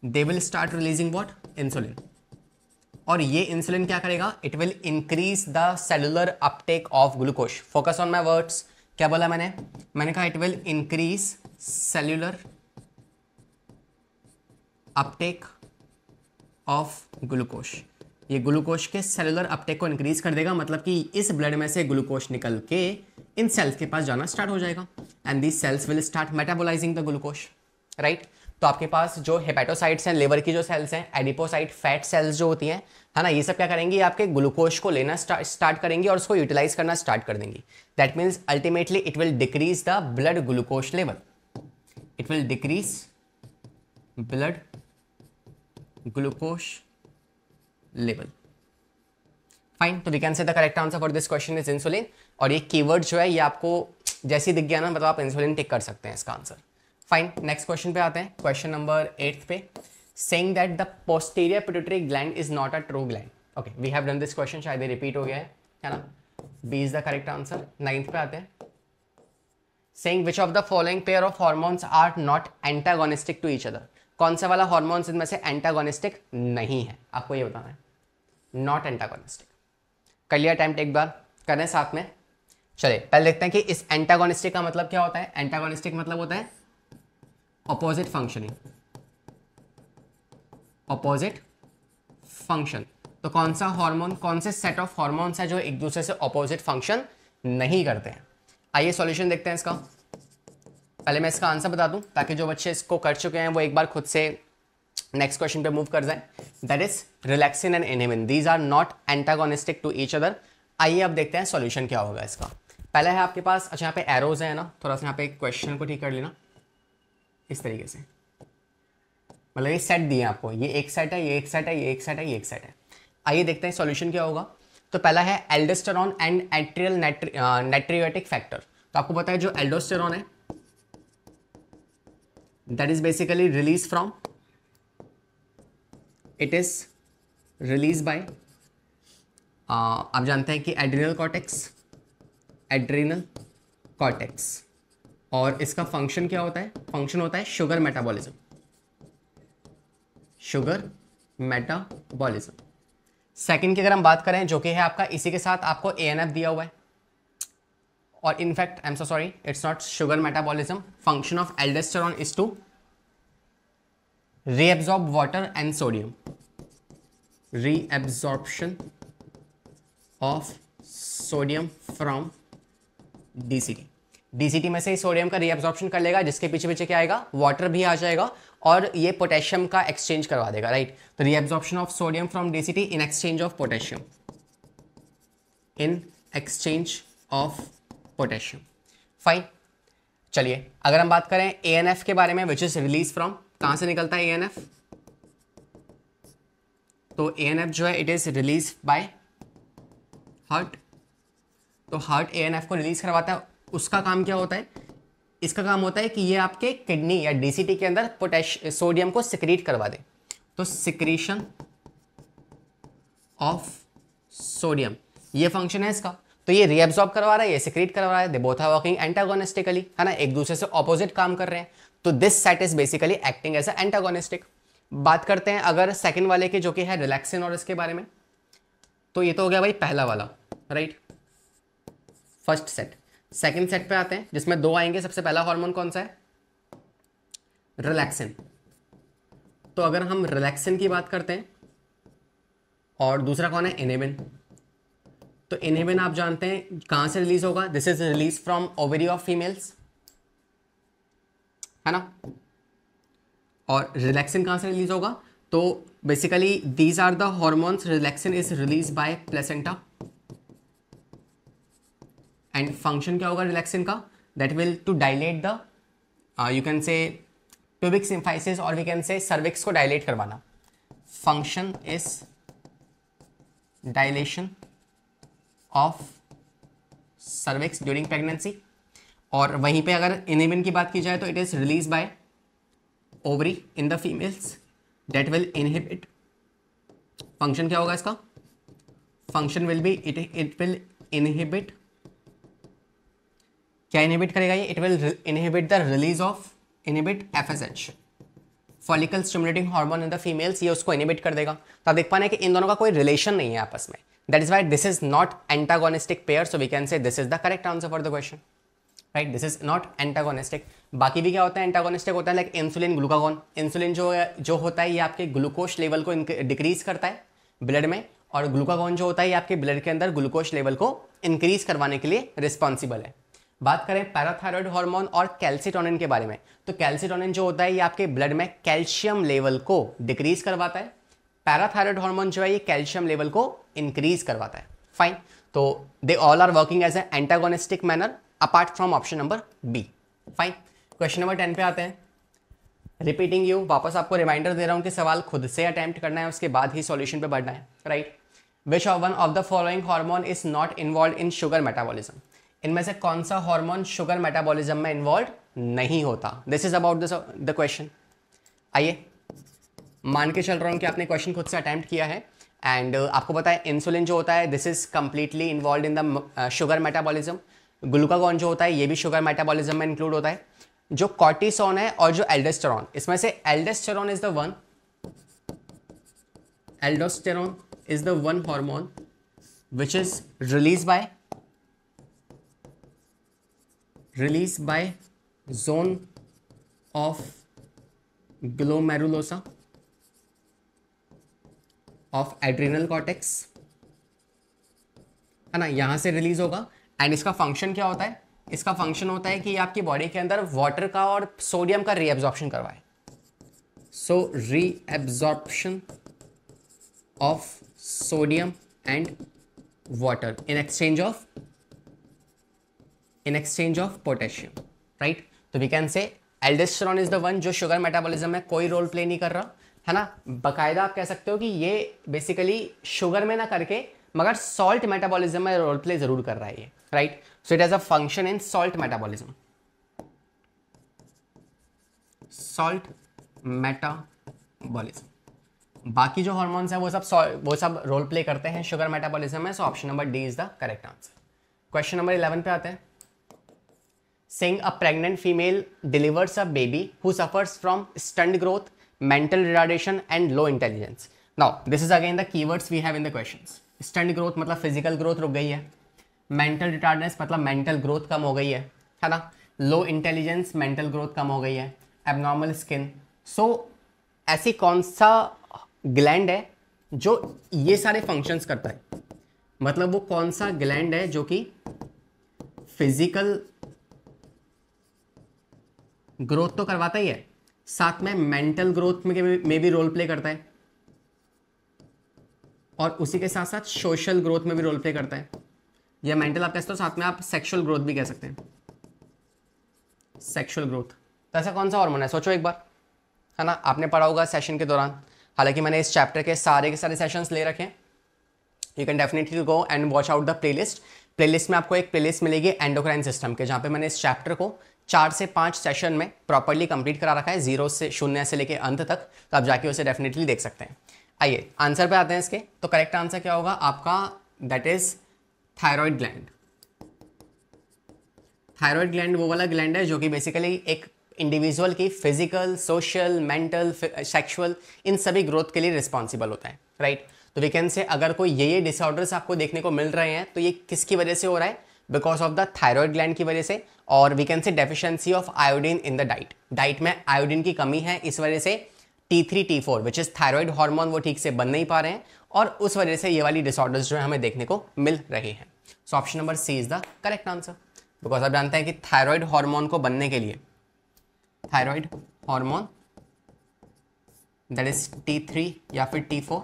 they will start releasing what, insulin. और ये इंसुलिन क्या करेगा, it will increase the cellular Uptake of glucose. Focus on my words, क्या बोला मैंने कहा it will increase cellular Uptake of glucose. ये ग्लूकोज के सेलुलर अपटेक को इंक्रीज कर देगा, मतलब कि इस ब्लड में से ग्लूकोज निकल के इन सेल्स के पास जाना स्टार्ट हो जाएगा, and these cells will start metabolising the glucose, right. तो आपके पास जो हेपेटोसाइट्स हैं, लिवर की जो सेल्स हैं, एडिपोसाइट फैट सेल्स जो होती हैं, है ना, ये सब क्या करेंगी, आपके ग्लूकोज को लेना स्टार्ट करेंगी और उसको यूटिलाइज करना स्टार्ट कर देंगी। That means ultimately it will decrease the blood glucose level, it will decrease blood glucose level, fine, तो we can say the correct answer for this question is insulin. और ये keyword जो है ये आपको जैसी दिख गया ना, मतलब आप इंसुलिन टिक कर सकते हैं इसका आंसर। फाइन, नेक्स्ट क्वेश्चन पे आते हैं, क्वेश्चन नंबर 8 पे। Saying that the posterior pituitary gland is not a true gland. Okay, we have done this question, शायद ये रिपीट हो गया है ना। B is the correct answer. 9th पे आते हैं। Saying which of the following pair of hormones are not antagonistic to each other. कौन सा वाला हॉर्मोन्स इनमें से एंटागोनिस्टिक नहीं है, आपको ये बताना है। Not antagonistic. कर लिया अटेम्प्ट, एक बार करें साथ में। चलिए पहले देखते हैं कि इस एंटागोनिस्टिक का मतलब क्या होता है। एंटागोनिस्टिक मतलब होता है ऑपोजिट फंक्शनिंग, ऑपोजिट फंक्शन। तो कौन सा हार्मोन, कौन से सेट ऑफ हार्मोन्स है जो एक दूसरे से ऑपोजिट फंक्शन नहीं करते हैं। आइए सॉल्यूशन देखते हैं इसका। पहले मैं इसका आंसर बता दूं ताकि जो बच्चे इसको कर चुके हैं वो एक बार खुद से नेक्स्ट क्वेश्चन पे मूव कर जाए। That is relaxin and inhibin, these are not antagonistic to each other. आइए अब देखते हैं सॉल्यूशन क्या होगा इसका। पहला है आपके पास, अच्छा यहाँ पे एरोज है ना, थोड़ा सा यहाँ पे क्वेश्चन को ठीक कर लेना इस तरीके से। मतलब ये सेट दिए आपको, ये एक सेट है, ये एक सेट है, ये एक सेट है, ये एक सेट है। आइए देखते हैं सॉल्यूशन क्या होगा। तो पहला है एल्डोस्टेरॉन एंड एट्रियल नाइट्रियोटिक फैक्टर। तो आपको पता है जो एल्डोस्टेरॉन है that is basically release from, it is release bye, आप जानते हैं कि एड्रिनल कॉर्टेक्स, एड्रिनल कॉर्टेक्स। और इसका फंक्शन क्या होता है, फंक्शन होता है sugar metabolism, sugar metabolism. Second की अगर हम बात करें जो कि है आपका, इसी के साथ आपको ANF दिया हुआ है। और in fact I am so sorry, it's not sugar metabolism. Function of aldosterone is to reabsorb water and sodium, reabsorption of sodium from DCT। DCT में से सोडियम का रीएब्सॉर्प्शन कर लेगा, जिसके पीछे पीछे क्या आएगा, वाटर भी आ जाएगा और ये पोटेशियम का एक्सचेंज करवा देगा, राइट। तो reabsorption of sodium from DCT in exchange of potassium, in exchange of potassium. Fine, चलिए अगर हम बात करें ANF के बारे में, विच इज रिलीज फ्रॉम, कहां से निकलता है ANF। तो ANF जो है it is release by heart. तो हार्ट ANF को रिलीज करवाता है। उसका काम क्या होता है, इसका काम होता है कि ये आपके किडनी या DCT के अंदर सोडियम को सिक्रीट करवा दे। तो सिक्रीशन ऑफ सोडियम, ये फंक्शन है इसका। तो ये रीएब्सॉर्ब करवा रहा है, ये सिक्रीट करवा रहा है, दे बोथ आर वर्किंग एंटागोनिस्टिकली, है ना, एक दूसरे से ऑपोजिट काम कर रहे हैं। तो this set is basically acting as a antagonistic. बात करते हैं अगर सेकंड वाले के जो कि है रिलैक्सिन और इसके बारे में। तो ये तो हो गया भाई पहला वाला, right, first set. Second set पे आते हैं जिसमें दो आएंगे। सबसे पहला हार्मोन कौन सा है, रिलैक्सिन। तो अगर हम रिलैक्सिन की बात करते हैं, और दूसरा कौन है, इनहिबिन। तो इनहिबिन आप जानते हैं कहां से रिलीज होगा, this is release from ovary of females, है ना। और रिलैक्सिन कहां से रिलीज होगा, तो basically these are the hormones. Relaxin is release by placenta and function क्या होगा रिलैक्सिन का, that will to dilate the, you can say pubic symphysis, और वी कैन से सर्विक्स को डायलेट करवाना। Function is dilation of cervix during pregnancy. और वहीं पे अगर इनहिबिन की बात की जाए तो it is release bye ovary in the females, that will inhibit. Function क्या होगा इसका, function will be it will inhibit, क्या इनहिबिट करेगा ये, it will inhibit the release of, inhibit FSH, follicle stimulating hormone in the females, ये उसको inhibit कर देगा। तो आप देख पाना है कि इन दोनों का कोई रिलेशन नहीं है आपस में। That is why this is not antagonistic pair, so we can say this is the correct answer for the question, right, this is not antagonistic. बाकी भी क्या होता है, एंटागोनिस्टिक होता है लाइक इंसुलिन, ग्लूकागॉन। इंसुलिन जो होता है ये आपके ग्लूकोज लेवल को डिक्रीज करता है ब्लड में, और ग्लूकागॉन जो होता है ये आपके ब्लड के अंदर ग्लूकोज लेवल को इंक्रीज करवाने के लिए रिस्पॉन्सिबल है। बात करें पैराथायरॉयड हार्मोन और कैल्सिटोनिन के बारे में, तो कैल्सिटोनिन जो होता है ये आपके ब्लड में कैल्शियम लेवल को डिक्रीज करवाता है। पैराथायरॉयड हार्मोन जो है ये कैल्शियम लेवल को इंक्रीज करवाता है। फाइन, तो they all are working as a antagonistic manner apart from option number B. Fine, question number 10 पे आते हैं। रिपीटिंग यू, वापस आपको रिमाइंडर दे रहा हूं कि सवाल खुद से अटेम्प्ट करना है, उसके बाद ही सॉल्यूशन पे बढ़ना है, right. Which one of the following hormone is not involve in sugar metabolism, इनमें से कौन सा हार्मोन शुगर मेटाबॉलिज्म में इन्वॉल्व नहीं होता। This is about the question. आइए मान के चल रहा हूँ कि आपने क्वेश्चन खुद से अटेम्प्ट किया है एंड आपको पता है इंसुलिन जो होता है this is completely involve in the sugar metabolism. Glucagon जो होता है ये भी शुगर मेटाबॉलिज्म में इंक्लूड होता है। जो कॉर्टिसोन है और जो एल्डोस्टेरोन, इसमें से aldosterone is the one, aldosterone is the one hormone which is release bye zone of glomerulosa of adrenal cortex, है ना, यहां से रिलीज होगा। एंड इसका फंक्शन क्या होता है, इसका फंक्शन होता है कि आपकी बॉडी के अंदर वाटर का और सोडियम का रीएब्जॉर्प्शन करवाए। So reabsorption of sodium and water in exchange of potassium, right. तो we can say aldosterone is the one जो शुगर मेटाबॉलिज्म में कोई रोल प्ले नहीं कर रहा, है ना। बाकायदा आप कह सकते हो कि ये बेसिकली शुगर में ना करके मगर सॉल्ट मेटाबॉलिज्म में रोल प्ले जरूर कर रहा है ये, right. So it has a function in salt metabolism, salt metabolism. बाकी जो हार्मोन्स हैं वो सब रोल प्ले करते हैं शुगर मेटाबॉलिज्म में। सो option number D is the correct answer. Question number 11 पे आते हैं। Saying a pregnant female delivers a baby who suffers from stunt growth, mental retardation and low intelligence. Now this is again the keywords we have in the questions. Stunt growth मतलब physical growth रुक गई है, mental retardness मतलब mental growth कम हो गई है ना, low intelligence mental growth कम हो गई है, abnormal skin। So ऐसी कौन सा ग्लैंड है जो ये सारे फंक्शंस करता है, मतलब वो कौन सा ग्लैंड है जो कि फिजिकल ग्रोथ तो करवाता ही है, साथ में मेंटल ग्रोथ में भी रोल प्ले करता है और उसी के साथ साथ सोशल ग्रोथ में भी रोल प्ले करता है। या मेंटल आप कहते हो, साथ में आप सेक्सुअल ग्रोथ भी कह सकते हैं, सेक्सुअल ग्रोथ। तो ऐसा कौन सा हार्मोन है, सोचो एक बार, है ना। आपने पढ़ा होगा सेशन के दौरान, हालांकि मैंने इस चैप्टर के सारे सेशंस ले रखे हैं। You can definitely go and watch out the playlist में आपको एक प्लेलिस्ट मिलेगी एंडोक्राइन सिस्टम के, जहाँ पे मैंने इस चैप्टर को 4 से 5 सेशन में प्रॉपर्ली कंप्लीट करा रखा है, 0 से लेके अंत तक। तो आप जाके उसे डेफिनेटली देख सकते हैं। आइए आंसर पे आते हैं इसके। तो करेक्ट आंसर क्या होगा आपका, that is thyroid gland. Thyroid gland वो वाला ग्लैंड है जो कि बेसिकली एक इंडिविजुअल की फिजिकल, सोशल, मेंटल, सेक्सुअल इन सभी ग्रोथ के लिए रिस्पॉन्सिबल होता है, राइट। तो वी कैन से अगर कोई ये डिसऑर्डर्स आपको देखने को मिल रहे हैं तो ये किसकी वजह से हो रहा है, because of the thyroid gland की वजह से। और we can say deficiency of iodine in the diet में आयोडीन की कमी है, इस वजह से T3 T4 which is thyroid hormone वो ठीक से बन नहीं पा रहे हैं और उस वजह से ये वाली डिसऑर्डर्स जो है हमें देखने को मिल रहे हैं। So option number C is the correct answer, because आप जानते हैं कि थायराइड हार्मोन को बनने के लिए, thyroid hormone that is T3 या फिर T4,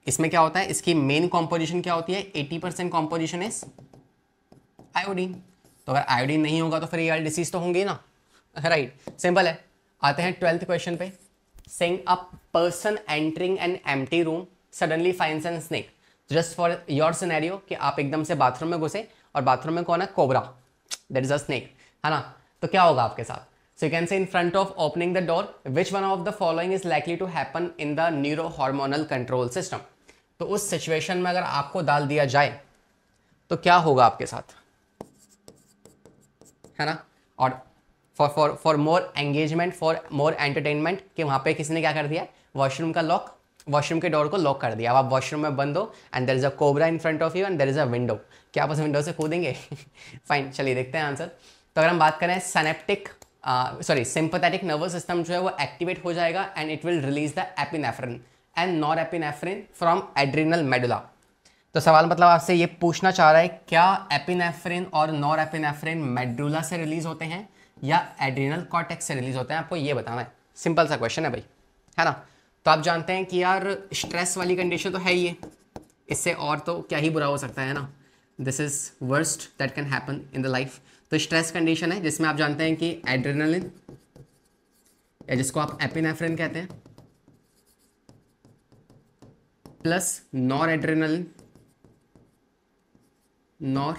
इसमें क्या होता है, इसकी मेन कॉम्पोजिशन क्या होती है, 80% कॉम्पोजिशन इज आयोडीन। तो अगर आयोडीन नहीं होगा तो फिर ये वाली डिसीज तो होंगी ना, राइट। सिंपल है। आते हैं 12th क्वेश्चन पे। Saying a person entering an empty room suddenly finds an snake. Just for your scenario कि आप एकदम से बाथरूम में घुसे और बाथरूम में कौन है, cobra, that is a snake, है ना। तो क्या होगा आपके साथ। सो you can say in front of opening the door which one of the following is likely to happen in the neuro hormonal control system. तो उस सिचुएशन में अगर आपको डाल दिया जाए तो क्या होगा आपके साथ, है ना। और for more engagement, for more entertainment, कि वहाँ पे किसी ने क्या कर दिया, वॉशरूम का लॉक, वॉशरूम के डोर को लॉक कर दिया। अब आप वॉशरूम में बंद हो and there is a cobra in front of you and there is a window. क्या आप उस विंडो से कूदेंगे? फाइन, चलिए देखते हैं आंसर। तो अगर हम बात करें सिंपैथेटिक नर्वस सिस्टम जो है वो एक्टिवेट हो जाएगा and it will release the epinephrine and norepinephrine from adrenal medulla. तो सवाल मतलब आपसे ये पूछना चाह रहा है, क्या एपिनेफ्रिन और नॉरएपिनेफ्रिन मेडुला से रिलीज होते हैं या एड्रिनल कॉर्टेक्स से रिलीज होते हैं, आपको ये बताना है। सिंपल सा क्वेश्चन है भाई, है ना। तो आप जानते हैं कि यार स्ट्रेस वाली कंडीशन तो है ही है, इससे और तो क्या ही बुरा हो सकता है ना। This is worst that can happen in the life. तो स्ट्रेस कंडीशन है जिसमें आप जानते हैं कि एड्रेनलिन या जिसको आप एपिनेफ्रिन कहते हैं plus nor adrenaline nor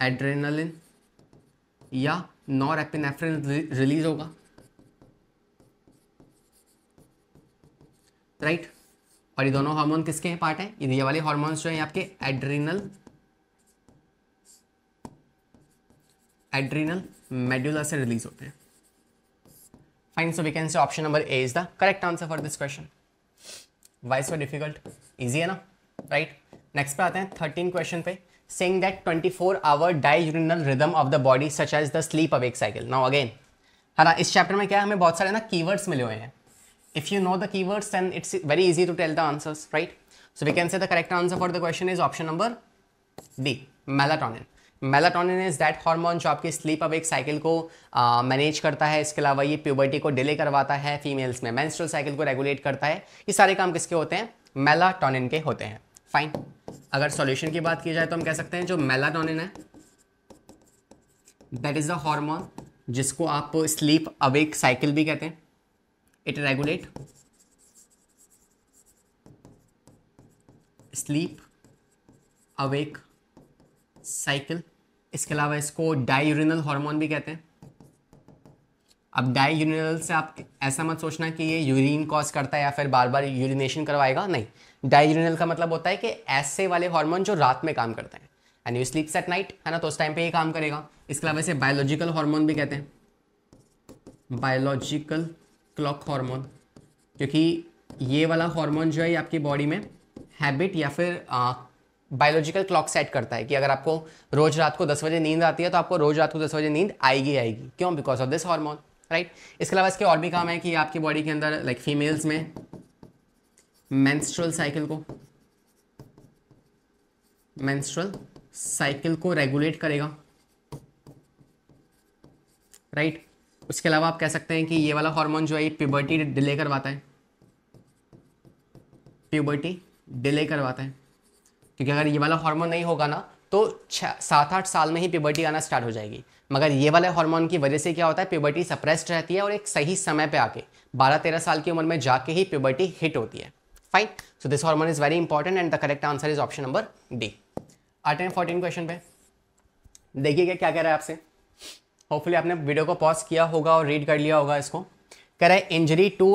adrenaline या नॉर एपिनेफ्रिन रिलीज होगा, राइट। और ये दोनों हार्मोन किसके पार्ट है? ये वाले हार्मोन्स जो है आपके एड्रीनल मेडुला से रिलीज होते हैं। Fine, so we can say option number A is the correct answer for this question. Why so difficult? Easy है ना, राइट। नेक्स्ट पे आते हैं 13 क्वेश्चन पे। Saying that 24 hour diurnal rhythm of the body such as the sleep awake cycle. Now again है ना, इस chapter में क्या है, हमें बहुत सारे ना कीवर्ड्स मिले हुए हैं। If you know the keywords then it's very easy to tell the answers, right. So we can say the correct answer for the question is option number D, melatonin. Melatonin is that hormone जो आपकी sleep awake cycle को manage करता है। इसके अलावा ये puberty को delay करवाता है, फीमेल्स में मेंस्ट्रुअल साइकिल को रेगुलेट करता है। ये सारे काम किसके होते हैं? मेलाटोनिन के होते हैं। फाइन, अगर सॉल्यूशन की बात की जाए तो हम कह सकते हैं जो मेलाटोनिन है दैट इज द हार्मोन जिसको आप स्लीप अवेक साइकिल भी कहते हैं। It regulate sleep awake cycle. इसके अलावा इसको डाययूरिनल हार्मोन भी कहते हैं। अब डाययूरिनल से आप ऐसा मत सोचना कि ये यूरिन कॉज करता है या फिर बार बार यूरिनेशन करवाएगा, नहीं। डाययूरिनल का मतलब होता है कि ऐसे वाले हार्मोन जो रात में काम करते हैं, एंड यू स्लीप्स एट नाइट, है ना, तो उस टाइम पे ये काम करेगा। इसके अलावा इसे बायोलॉजिकल हार्मोन भी कहते हैं, बायोलॉजिकल क्लॉक हार्मोन, क्योंकि ये वाला हार्मोन जो है आपकी बॉडी में हैबिट या फिर बायोलॉजिकल क्लॉक सेट करता है कि अगर आपको रोज रात को 10 बजे नींद आती है तो आपको रोज रात को 10 बजे नींद आएगी। क्यों? Because of this hormone, right. इसके अलावा इसके और भी काम है कि आपकी बॉडी के अंदर लाइक फीमेल्स में मेंस्ट्रुअल साइकिल को रेगुलेट करेगा, राइट। उसके अलावा आप कह सकते हैं कि ये वाला हार्मोन जो है प्यूबर्टी डिले करवाता है, क्योंकि अगर ये वाला हार्मोन नहीं होगा ना तो 7-8 साल में ही प्यूबर्टी आना स्टार्ट हो जाएगी। मगर ये वाले हार्मोन की वजह से क्या होता है, प्यूबर्टी सप्रेस्ड रहती है और एक सही समय पे आके 12-13 साल की उम्र में जाके ही प्यूबर्टी हिट होती है। Fine, so this hormone is very important and the correct answer is option number D. आते हैं 14 क्वेश्चन पे। देखिएगा क्या कह रहा है आपसे। होपफुली आपने वीडियो को पॉज किया होगा और रीड कर लिया होगा इसको। कह रहा है injury to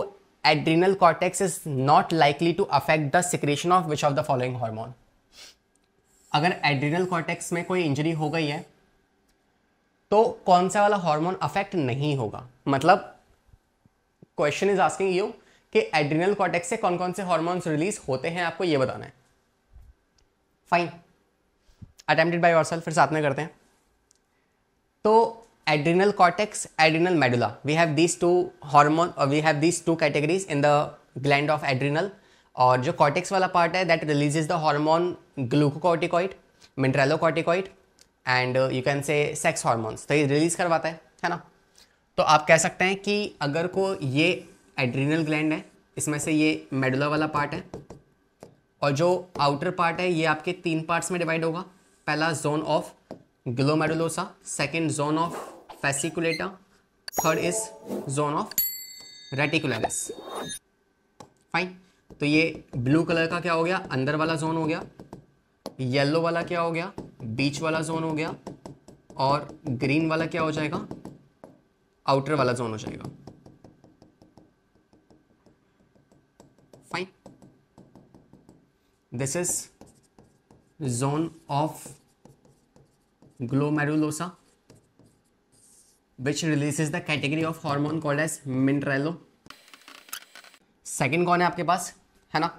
adrenal cortex is not likely to affect the secretion of which of the following hormone. अगर एड्रिनल कॉर्टेक्स में कोई इंजरी हो गई है तो कौन सा वाला हार्मोन अफेक्ट नहीं होगा। मतलब क्वेश्चन इज आस्किंग यू कि एड्रिनल कॉर्टेक्स से कौन कौन से हार्मोन्स रिलीज होते हैं, आपको ये बताना है। फाइन, अटेम्प्टेड बाय योरसेल्फ, फिर साथ में करते हैं। तो adrenal cortex, adrenal medulla, we have these two hormone, we have these two categories in the gland of adrenal. और जो कॉर्टेक्स वाला पार्ट है that releases the hormone glucocorticoid, mineralocorticoid and you can say sex hormones, तो ये release करवाता है ना। तो आप कह सकते हैं कि अगर को ये एड्रिनल ग्लैंड है, इसमें से ये मेडुला वाला पार्ट है और जो आउटर पार्ट है ये आपके 3 पार्ट्स में डिवाइड होगा। पहला zone of glomerulosa, second zone of fasciculata, third is zone of reticularis. Fine, तो ये ब्लू कलर का क्या हो गया, अंदर वाला जोन हो गया। येलो वाला क्या हो गया, बीच वाला जोन हो गया। और ग्रीन वाला क्या हो जाएगा, आउटर वाला जोन हो जाएगा। Fine, this is zone of glomerulosa which releases the category of hormone called as mineralo. Second कौन है आपके पास, है ना,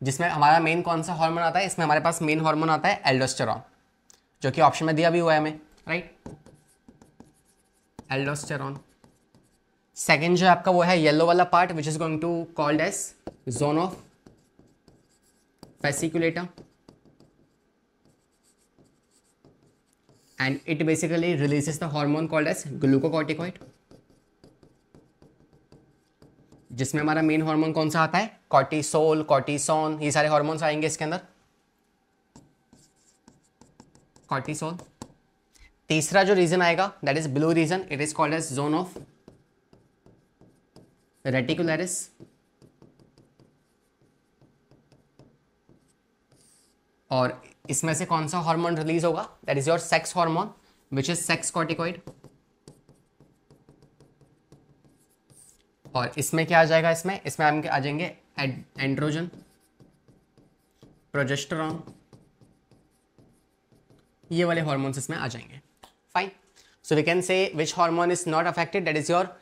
जिसमें हमारा मेन कौन सा हार्मोन आता है, इसमें हमारे पास मेन हार्मोन आता है एल्डोस्टेरॉन, जो कि ऑप्शन में दिया भी हुआ है हमें, राइट। एल्डोस्टेरॉन। सेकेंड जो आपका वो है येलो वाला part which is going to called as zone of fasciculata and it basically releases the hormone called as glucocorticoid, जिसमें हमारा मेन हार्मोन कौन सा आता है, कॉर्टिसोल, कॉर्टिसोन, ये सारे हार्मोन्स आएंगे इसके अंदर। कॉर्टिसोल। तीसरा जो रीजन आएगा that is blue region, it is called as zone of reticularis. और इसमें से कौन सा हार्मोन रिलीज होगा? That is your sex hormone which is sex corticoid. और इसमें क्या आ जाएगा? इसमें हम आ जाएंगे एंड्रोजन, प्रोजेस्टेरॉन, ये वाले हार्मोन्स इसमें आ जाएंगे। Fine, so we can say which hormone is not affected, that is your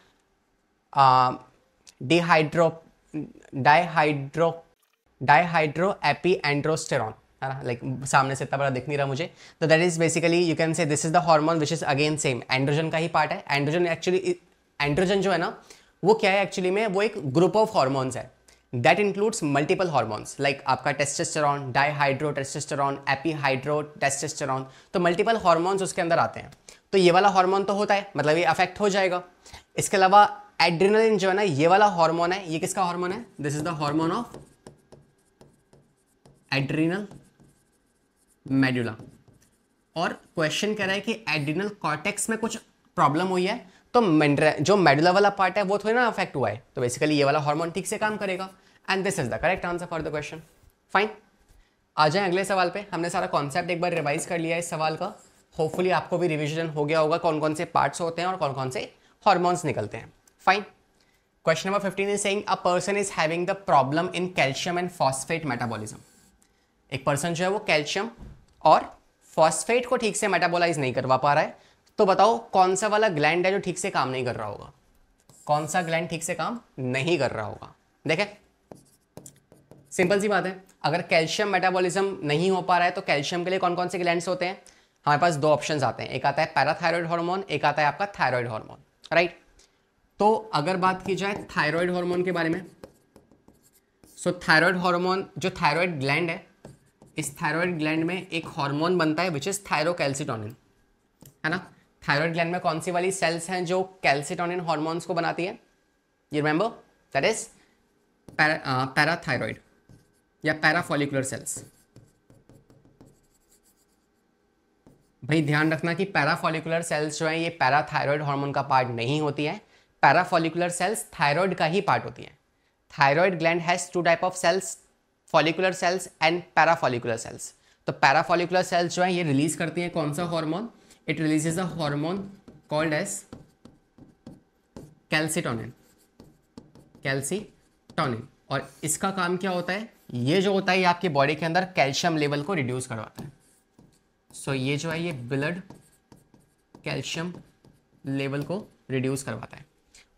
dihydro epiandrosterone, है ना, लाइक सामने से इतना बड़ा दिख नहीं रहा मुझे, तो that is basically you can say this is the hormone which is again same androgen का ही पार्ट है। एंड्रोजन एक्चुअली, एंड्रोजन जो है ना वो क्या है एक्चुअली में, वो एक ग्रुप ऑफ हार्मोन्स है that includes multiple hormones, like आपका टेस्टोस्टेरॉन, डाईहाइड्रो टेस्टोस्टेरॉन, एपीहाइड्रो टेस्टोस्टेरॉन, तो मल्टीपल हार्मोन्स उसके अंदर आते हैं। तो ये वाला हार्मोन तो होता है, मतलब ये अफेक्ट हो जाएगा। इसके अलावा एड्रेनलिन जो है ना, ये वाला हार्मोन है, ये किसका हार्मोन है? This is the hormone of adrenal medulla. और क्वेश्चन कह रहा है कि एड्रीनल कॉर्टेक्स में कुछ प्रॉब्लम हुई है, तो जो मेडुला वाला पार्ट है वो थोड़ी ना अफेक्ट हुआ है, तो बेसिकली ये वाला हार्मोन ठीक से काम करेगा। And this is the correct answer for the question. Fine, आ जाए अगले सवाल पे। हमने सारा कॉन्सेप्ट एक बार रिवाइज कर लिया है इस सवाल का, होपफुली आपको भी रिविजन हो गया होगा कौन कौन से पार्ट्स होते हैं और कौन कौन से हार्मोन्स निकलते हैं। Fine, question number 15 is saying a person is having the problem in calcium and phosphate metabolism. एक पर्सन जो है वो कैल्शियम और फॉस्फेट को ठीक से मेटाबोलाइज नहीं करवा पा रहा है, तो बताओ कौन सा वाला ग्लैंड है जो ठीक से काम नहीं कर रहा होगा? कौन सा ग्लैंड ठीक से काम नहीं कर रहा होगा? देखें, सिंपल सी बात है, अगर कैल्शियम मेटाबॉलिज्म नहीं हो पा रहा है तो कैल्शियम के लिए कौन कौन से ग्लैंड्स होते हैं? हमारे पास दो ऑप्शंस आते हैं, एक आता है पैराथायरॉयड हार्मोन, एक आता है आपका थायराइड हार्मोन, राइट। तो अगर बात की जाए थायराइड हार्मोन के बारे में, सो थायराइड हार्मोन, जो थायराइड ग्लैंड है, इस थायराइड ग्लैंड में एक हार्मोन बनता है विच इज थायरोकैल्सिटोनिन, है ना। थायराइड ग्लैंड में कौन सी वाली सेल्स हैं जो कैल्सिटोनिन हार्मोन्स को बनाती है? You remember, that is parathyroid या पैराफॉलिकुलर सेल्स। भाई ध्यान रखना कि पैराफॉलिकुलर सेल्स जो है ये पैराथायरॉयड हार्मोन का पार्ट नहीं होती है। पैराफॉलिकुलर सेल्स थायराइड का ही पार्ट होती है। Thyroid gland has two type of cells, follicular cells and parafollicular cells. तो पैराफॉलिकुलर सेल्स जो है ये रिलीज करती हैं कौन सा hormone? It releases a hormone called as calcitonin, calcitonin. और इसका काम क्या होता है? ये जो होता है ये आपकी बॉडी के अंदर कैल्शियम लेवल को रिड्यूस करवाता है। सो ये जो है ये ब्लड कैल्शियम लेवल को रिड्यूस करवाता है।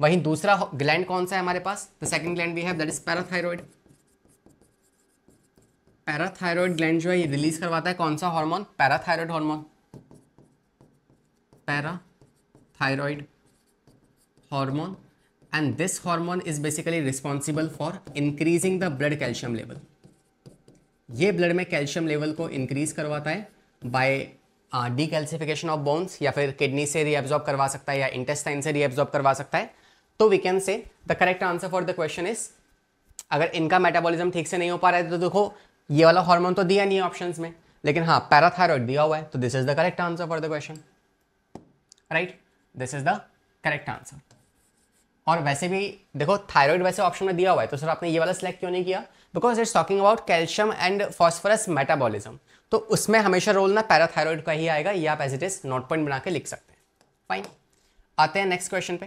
वहीं दूसरा ग्लैंड कौन सा है हमारे पास? The second gland we have that is parathyroid. Parathyroid gland जो है ये रिलीज करवाता है कौन सा hormone? Parathyroid hormone, parathyroid hormone. And this hormone is basically responsible for increasing the blood calcium level. ये ब्लड में कैल्शियम लेवल को इंक्रीज करवाता है बाय डीकैल्सिफिकेशन ऑफ बोन्स, या फिर किडनी से रीएब्जॉर्ब करवा सकता है या इंटेस्टाइन से रीएब्जॉर्ब करवा सकता है। तो we can say the correct answer for the question is, अगर इनका मेटाबॉलिज्म ठीक से नहीं हो पा रहा है तो देखो ये वाला हार्मोन तो दिया नहीं है ऑप्शंस में, लेकिन हाँ पैराथायरॉयड दिया हुआ है, तो this is the correct answer for the question, right. This is the correct answer. और वैसे भी देखो थायराइड वैसे ऑप्शन में दिया हुआ है, तो सर आपने ये वाला सिलेक्ट क्यों नहीं किया? Because it's talking about calcium and phosphorus metabolism, तो उसमें हमेशा रोल ना पैराथायरॉयड का ही आएगा। ये आप as it is note point बना के लिख सकते हैं। फाइन, आते हैं नेक्स्ट क्वेश्चन पे।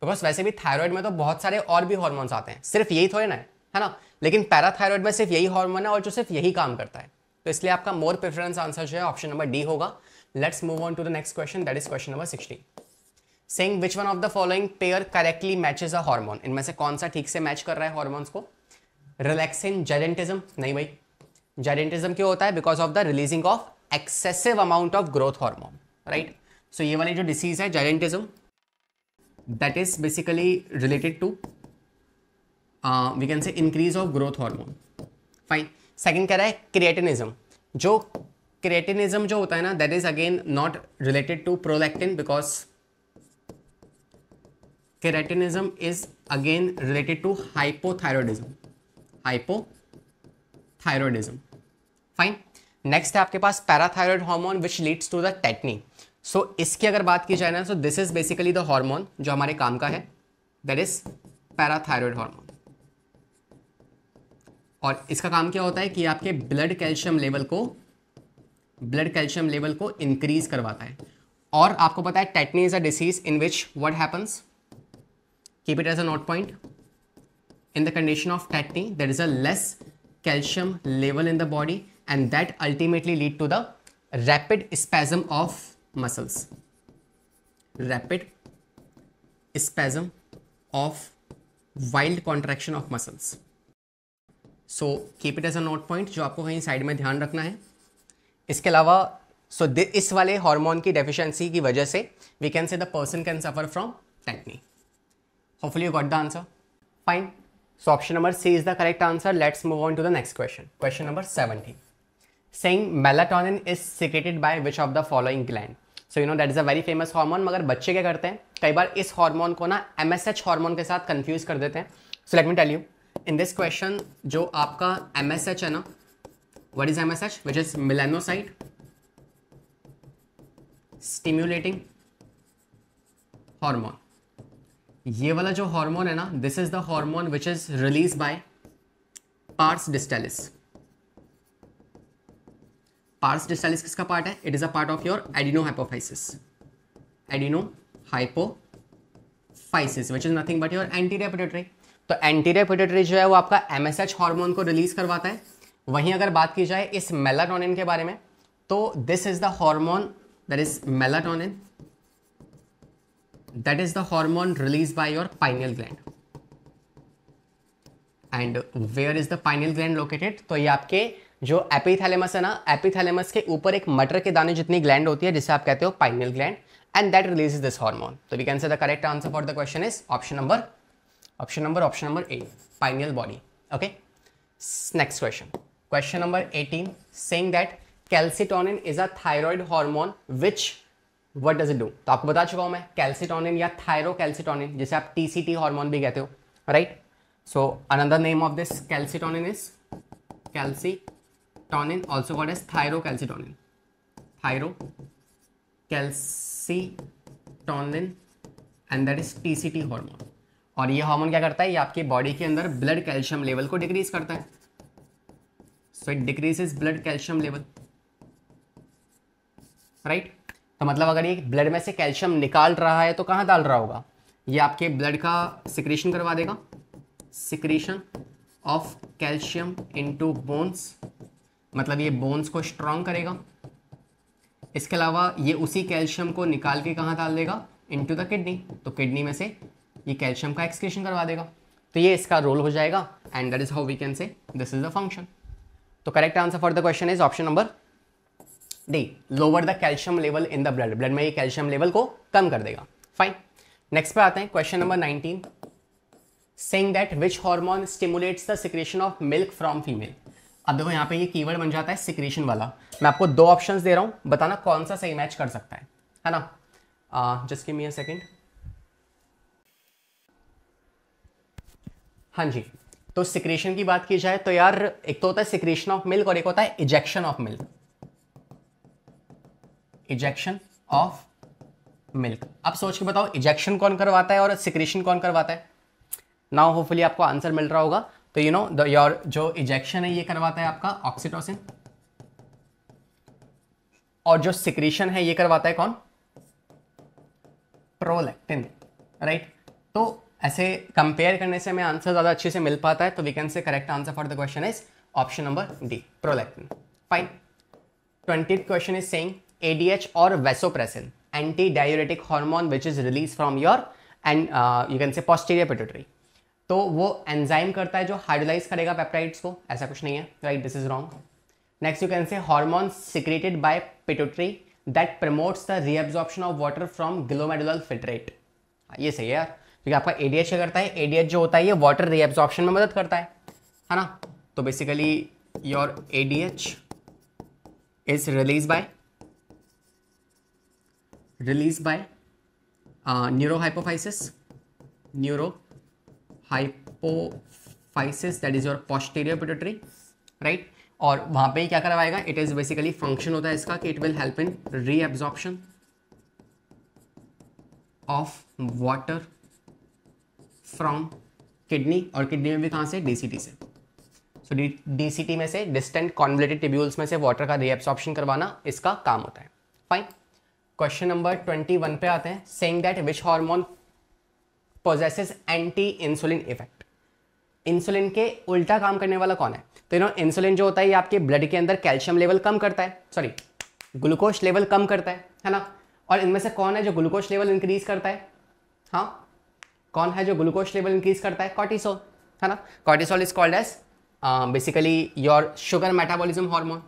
बिकॉज वैसे भी थायराइड में तो बहुत सारे और भी हार्मोन्स आते हैं, सिर्फ यही थोड़े ना है ना, लेकिन पैराथायरॉयड में सिर्फ यही हार्मोन है और जो सिर्फ यही काम करता है, तो इसलिए आपका मोर प्रेफरेंस आंसर जो है ऑप्शन नंबर डी होगा। Let's move on to the next question, that is question number 16। Saying which one of the following pair correctly matches a hormone. इनमें से कौन सा ठीक से मैच कर रहा है हार्मोन्स को? Relaxin, gigantism? नहीं भाई, जायडेंटिज्म क्यों होता है? Because of the releasing of excessive amount of growth hormone, right. So ये वाली जो डिसीज है gigantism, that is basically related to we can say increase of growth hormone. Fine, second कह रहा है क्रिएटिनिज्म। जो क्रिएटिनिज्म जो होता है ना, that is again not related to prolactin, because cretinism is again related to hypothyroidism, hypothyroidism. Fine, next है आपके पास parathyroid hormone which leads to the tetany. So इसकी अगर बात की जाए ना, so this is basically the hormone जो हमारे काम का है, दैट इज पैराथायरॉयड हार्मोन। और इसका काम क्या होता है कि आपके ब्लड कैल्शियम लेवल को इंक्रीज करवाता है। और आपको पता है tetany is a disease in which what happens, keep it as a note point, in the condition of tetany there is a less calcium level in the body and that ultimately lead to the rapid spasm of muscles, rapid spasm of wild contraction of muscles. So keep it as a note point जो आपको कहीं side में ध्यान रखना है। इसके अलावा इस वाले हार्मोन की डेफिशिएंसी की वजह से we can say the person can suffer from tetany. Hopefully you got the answer. Fine, so option number C is the correct answer. Let's move on to the next question. Question number 17. Saying melatonin is secreted by which of the following gland? So you know that is a very famous hormone. मगर बच्चे क्या करते हैं, कई बार इस hormone को ना MSH hormone के साथ कंफ्यूज कर देते हैं। So let me tell you, in this question जो आपका MSH है ना, what is MSH? Which is melanocyte stimulating hormone. ये वाला जो हार्मोन है ना, this is the hormone which is release by pars distalis. Pars distalis किसका पार्ट है? It is a part of your adenohypophysis, adenohypophysis which is nothing but your anterior pituitary. तो anterior pituitary जो है वो आपका MSH hormone को release करवाता है। वहीं अगर बात की जाए इस मेलाटोनिन के बारे में, तो this is the hormone that is melatonin, that is the hormone released by your pineal gland. And where is the pineal gland located? तो ये आपके जो एपिथैलेमस है ना, एपिथैलेमस के ऊपर एक मटर के दाने जितनी ग्लैंड होती है जिसे आप कहते हो pineal gland, and that releases this hormone. तो we can say the correct answer for the question is option number A, pineal body. Okay, next question number 18, saying that calcitonin is a thyroid hormone which what does it do? तो आपको बता चुका हूं मैं, calcitonin या thyrocalcitonin जिसे आप TCT hormone भी कहते हो, right? So another name of this calcitonin is calcitonin, also called as thyrocalcitonin, thyrocalcitonin, and that is TCT hormone. और ये हार्मोन क्या करता है? ये आपके बॉडी के अंदर ब्लड कैल्शियम लेवल को डिक्रीज करता है। So it decreases blood calcium level, right? तो मतलब अगर ये ब्लड में से कैल्शियम निकाल रहा है तो कहाँ डाल रहा होगा? ये आपके ब्लड का सिक्रीशन करवा देगा, secretion of calcium into bones, मतलब ये बोन्स को स्ट्रॉन्ग करेगा। इसके अलावा ये उसी कैल्शियम को निकाल के कहाँ डाल देगा? इनटू द किडनी, तो किडनी में से ये कैल्शियम का एक्सक्रीशन करवा देगा। तो ये इसका रोल हो जाएगा, and that is how we can say this is the function. तो correct answer for the question is option number D, lower the calcium level in the blood, blood में ये कैल्शियम लेवल को कम कर देगा। Fine, next पे आते हैं, question number 19, saying that which hormone stimulates the secretion of milk from female. अब देखो यहाँ पे ये कीवर्ड बन जाता है सिक्रेशन वाला। मैं आपको दो ऑप्शंस दे रहा हूँ, बताना कौन सा सही मैच कर सकता है ना? Just give me a second. हाँ जी, तो सिक्रेशन की बात की जाए तो यार एक तो होता है सिक्रेशन ऑफ मिल्क और एक होता है ejection of milk, ejection of milk. अब सोच के बताओ इजेक्शन कौन करवाता है और सिक्रेशन कौन करवाता है? नाउ होपफुली आपको आंसर मिल रहा होगा। तो यू नो योर जो इजेक्शन है ये करवाता है आपका ऑक्सीटोसिन, और जो सिक्रेशन है ये करवाता है कौन? Prolactin, right? तो ऐसे कंपेयर करने से हमें आंसर ज्यादा अच्छे से मिल पाता है। तो we can say correct answer for the question is option number D, prolactin. Fine, 20th question is saying ADH or vasopressin, anti-diuretic hormone which is released from your and you can say posterior pituitary. तो वो enzyme करता है जो hydrolyse करेगा peptides को, ऐसा कुछ नहीं है, right? This is wrong. Next you can से hormone secreted by pituitary that promotes the reabsorption of water from glomerular filtrate. ये सही है यार, क्योंकि आपका ADH क्या करता है? ADH जो होता है ये वाटर रीअब्जॉर्प्शन में मदद करता है ना? तो basically your ADH is release bye neurohypophysis that is your posterior pituitary, right? और वहां पे क्या करवाएगा? इट इज बेसिकली फंक्शन होता है इसका कि it will help in reabsorption of water from kidney, और किडनी में भी कहां से? DCT से। सो डीसीटी में से, डिस्टेंट कॉन्वोल्यूटेड ट्यूब्यूल्स में से वाटर का रीएब्सॉर्प्शन करवाना इसका काम होता है। फाइन। क्वेश्चन नंबर 21 पे आते हैं। Saying that which hormone possesses anti insulin effect. Insulin के उल्टा काम करने वाला कौन है? तो इंसुलिन जो होता है ये आपके ब्लड के अंदर कैल्शियम लेवल कम करता है, सॉरी ग्लूकोज लेवल कम करता है ना। और इनमें से कौन है जो ग्लूकोज लेवल इंक्रीज करता है? हाँ, कौन है जो ग्लूकोज लेवल इंक्रीज करता है? कॉर्टिसोल, है ना। Cortisol is called as basically your sugar metabolism hormone.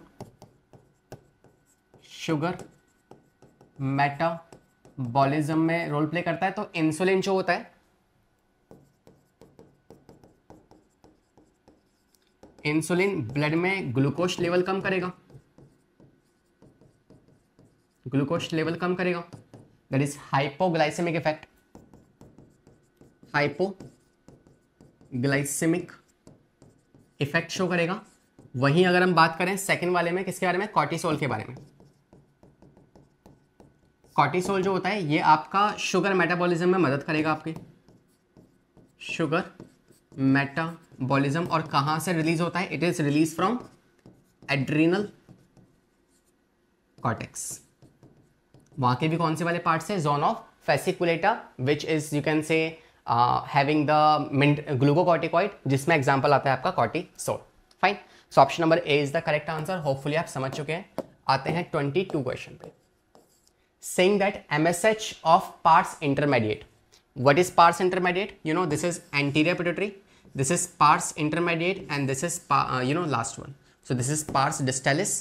Sugar metabolism में रोल प्ले करता है। तो इंसुलिन जो होता है, इंसुलिन ब्लड में ग्लूकोज लेवल कम करेगा, ग्लूकोज लेवल कम करेगा, that is hypoglycemic effect. Hypoglycemic effect show करेगा। वहीं अगर हम बात करें सेकंड वाले में, किसके बारे में? कॉर्टिसोल के बारे में। कॉर्टिसोल जो होता है ये आपका शुगर मेटाबॉलिज्म में मदद करेगा, आपकी शुगर मेटाबॉलिज्म। और कहां से रिलीज होता है? It is release from adrenal cortex. वहां के भी कौन से वाले पार्ट से? Zone of fasciculata, which is you can से हैविंग द ग्लूकोकॉर्टिकॉइड, जिसमें एग्जांपल आता है आपका cortisol. Fine. So option number A is the correct answer. Hopefully आप समझ चुके हैं। आते हैं 22 क्वेश्चन पे। Saying that MSH of pars intermediate. What is pars intermediate? You know, this is anterior pituitary, this is pars intermediate, and this is last one. So this is pars distalis,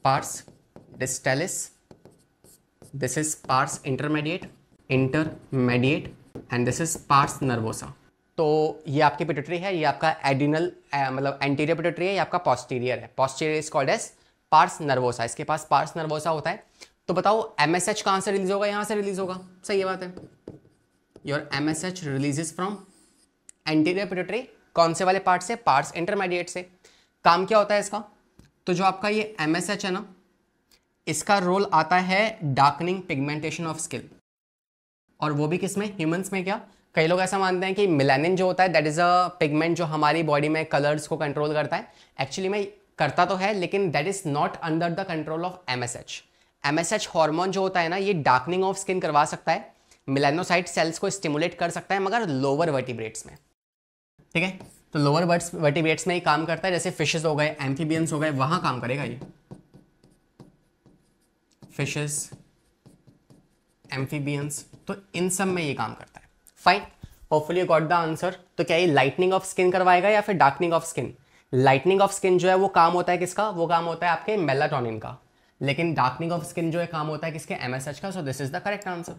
pars distalis, this is pars intermediate, and this is pars nervosa. तो ये आपकी pituitary है, ये आपका adrenal मतलब anterior pituitary है, ये आपका पोस्टीरियर है। Posterior is called as pars nervosa. इसके पास पार्स नर्वोसा होता है। तो बताओ एमएसएच कहां से रिलीज होगा? यहां से रिलीज होगा। सही बात है। Your MSH releases from anterior pituitary. कौन से वाले पार्ट से? पार्स इंटरमीडिएट से। काम क्या होता है इसका? तो जो आपका ये एमएसएच है ना, इसका रोल आता है डार्कनिंग पिगमेंटेशन ऑफ स्किन। और वो भी किस में? ह्यूमंस में। क्या कई लोग ऐसा मानते हैं कि मेलानिन जो होता है दैट इज अ पिगमेंट जो हमारी बॉडी में कलर्स को कंट्रोल करता है। एक्चुअली में करता तो है, लेकिन that is not under the control of MSH. MSH hormone जो होता है ना, ये डार्कनिंग ऑफ स्किन करवा सकता है, मेलानोसाइट सेल्स को स्टिमुलेट कर सकता है, मगर लोअर वर्टिब्रेट्स में। ठीक है, तो लोअर वर्टिब्रेट्स में ही काम करता है। जैसे फिशेस हो गए, एम्फीबियंस हो गए, वहां काम करेगा ये। फिशेस, एम्फीबियंस, तो इन सब में ये काम करता है। Fine. Hopefully you got the answer. तो क्या ये लाइटनिंग ऑफ स्किन करवाएगा या फिर darkening of skin? Lightning of skin जो है वो काम होता है किसका? वो काम होता है आपके मेलाटोनिन का। लेकिन डार्कनिंग ऑफ स्किन जो है काम होता है किसके? एमएसएच का। सो this is the correct answer.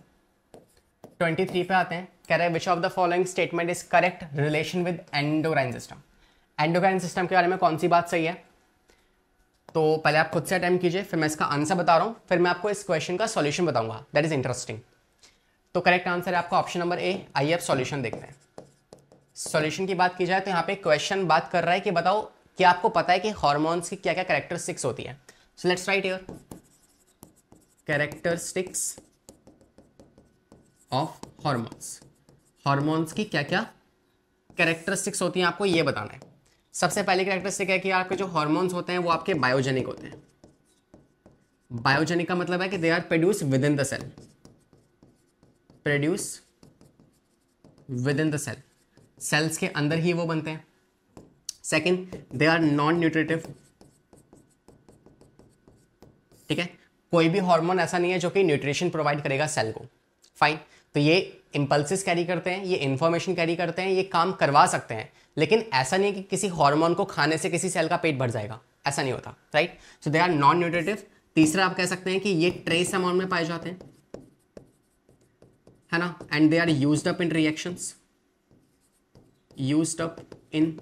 23 पे आते हैं। कह रहे हैं विच of the following statement is correct relation with endocrine system. Endocrine system के बारे में कौन सी बात सही है? तो पहले आप खुद से अटेम्प्ट कीजिए, फिर मैं इसका आंसर बता रहा हूं, फिर मैं आपको इस क्वेश्चन का सॉल्यूशन बताऊंगा। That is interesting. तो करेक्ट आंसर है आपका ऑप्शन नंबर ए। आइए अब सॉल्यूशन देखते हैं। सॉल्यूशन की बात की जाए तो यहाँ पे क्वेश्चन बात कर रहा है कि बताओ क्या आपको पता है कि हार्मोन्स की क्या क्या कैरेक्टरिस्टिक्स होती है। So let's write here characteristics of hormones. Hormones की क्या क्या कैरेक्टरिस्टिक्स होती हैं आपको ये बताना है। सबसे पहली कैरेक्टरिस्टिक है कि आपके जो हार्मोन्स होते हैं वो आपके बायोजेनिक होते हैं। बायोजेनिक का मतलब है कि they are produce within the cell. Produce within the cell, cells के अंदर ही वो बनते हैं। Second, they are non nutritive. ठीक है, कोई भी हार्मोन ऐसा नहीं है जो कि न्यूट्रिशन प्रोवाइड करेगा सेल को। फाइन। तो ये इंपल्सेस कैरी करते हैं, ये इंफॉर्मेशन कैरी करते हैं, ये काम करवा सकते हैं, लेकिन ऐसा नहीं है कि किसी हार्मोन को खाने से किसी सेल का पेट भर जाएगा, ऐसा नहीं होता। Right. So they are non nutritive. तीसरा आप कह सकते हैं कि ये ट्रेस अमाउंट में पाए जाते हैं, है ना, and they are used up in reactions. Used up in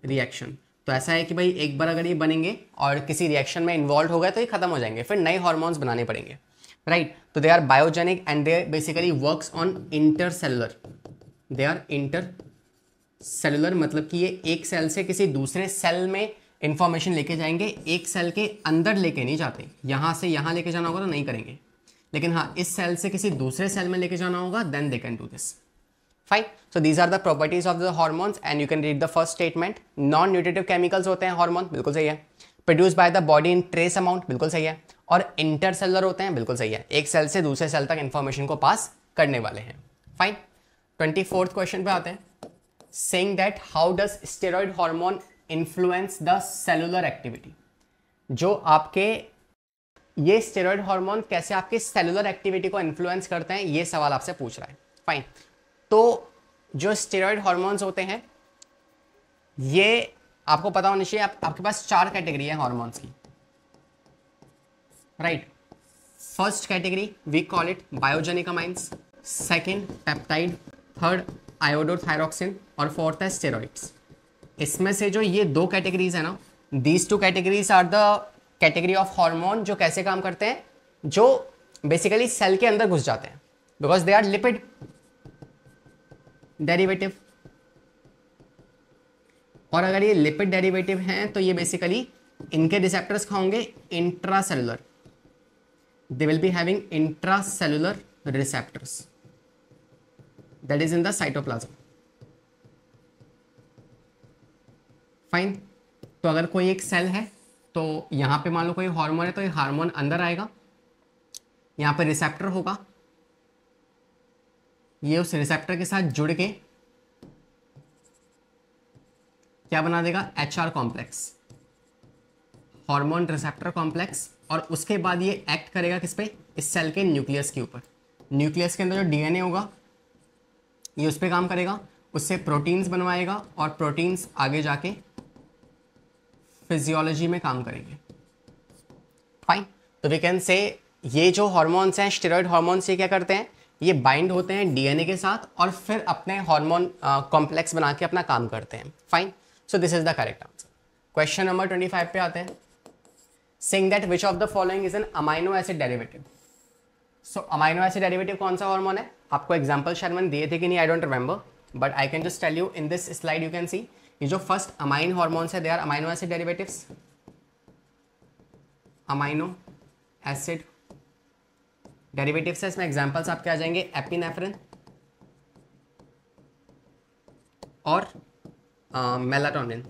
reaction. तो ऐसा है कि भाई एक बार अगर ये बनेंगे और किसी रिएक्शन में इन्वॉल्व हो गए तो ये खत्म हो जाएंगे, फिर नए हार्मोन्स बनाने पड़ेंगे। राइट। तो they are biogenic and they basically works on intercellular. They are intercellular मतलब कि ये एक सेल से किसी दूसरे सेल में इंफॉर्मेशन लेके जाएंगे, एक सेल के अंदर लेके नहीं जाते। यहाँ से यहाँ लेके जाना होगा तो नहीं करेंगे, लेकिन हाँ इस सेल से किसी दूसरे सेल में लेके जाना होगा, then they can do this. Fine. So these are the properties of the hormones and you can read the first statement. Non nutritive chemicals होते हैं हार्मोन, बिल्कुल सही है. Produce by the body in trace amount, बिल्कुल सही है. और intercellular होते हैं, बिल्कुल सही है, एक सेल से दूसरे सेल तक इंफॉर्मेशन को पास करने वाले हैं. फाइन. 24th क्वेश्चन पे आते हैं. Saying that how does steroid hormone influence the cellular activity. जो आपके ये स्टेरॉइड हार्मोन कैसे आपके सेलुलर एक्टिविटी को इन्फ्लुएंस करते हैं, ये सवाल आपसे पूछ रहा है. फाइन. तो जो स्टेरॉइड हार्मोन्स होते हैं ये आपको पता होना चाहिए. आपके पास 4 कैटेगरी है हार्मोन्स की, right. First category we call it biogenic amines, second peptide, third iodothyroxine और फोर्थ है स्टेरॉइड्स. इसमें से जो ये 2 कैटेगरीज है ना, these 2 categories are the category of hormone जो कैसे काम करते हैं, जो बेसिकली सेल के अंदर घुस जाते हैं, because they are lipid derivative. और अगर ये लिपिड डेरिवेटिव हैं तो ये बेसिकली इनके रिसेप्टर्स कहाँ होंगे, intracellular. They will be having intracellular receptors that is in the cytoplasm. Fine. तो अगर कोई एक सेल है तो यहां पे मान लो कोई हार्मोन है, तो ये हार्मोन अंदर आएगा, यहां पे रिसेप्टर होगा, ये उस रिसेप्टर के साथ जुड़ के क्या बना देगा, HR complex, hormone receptor complex. और उसके बाद ये एक्ट करेगा किस पे, इस सेल के न्यूक्लियस के ऊपर. न्यूक्लियस के अंदर जो DNA होगा ये उस पर काम करेगा, उससे प्रोटीन्स बनवाएगा और प्रोटीन्स आगे जाके फिजियोलॉजी में काम करेंगे. फाइन. तो वी कैन से ये जो हार्मोन्स हैं स्टेरॉइड हार्मोन्स, ये क्या करते हैं, ये बाइंड होते हैं DNA के साथ और फिर अपने हार्मोन कॉम्प्लेक्स बना के अपना काम करते हैं. Fine. So this is the correct answer. Question number 25 पे आते हैं. Saying that which of the following is an amino acid derivative. So amino acid derivative कौन सा हार्मोन है, आपको एग्जांपल शायद मैंने दिए थे कि नहीं, I don't remember, but I can just tell you in this slide. You can see ये जो फर्स्ट अमाइन हार्मोन्स है they are amino acid derivatives. Amino acid derivatives है, इसमें एग्जांपल्स आपके आ जाएंगे एपिनेफ्रिन और मेलाटोनिन.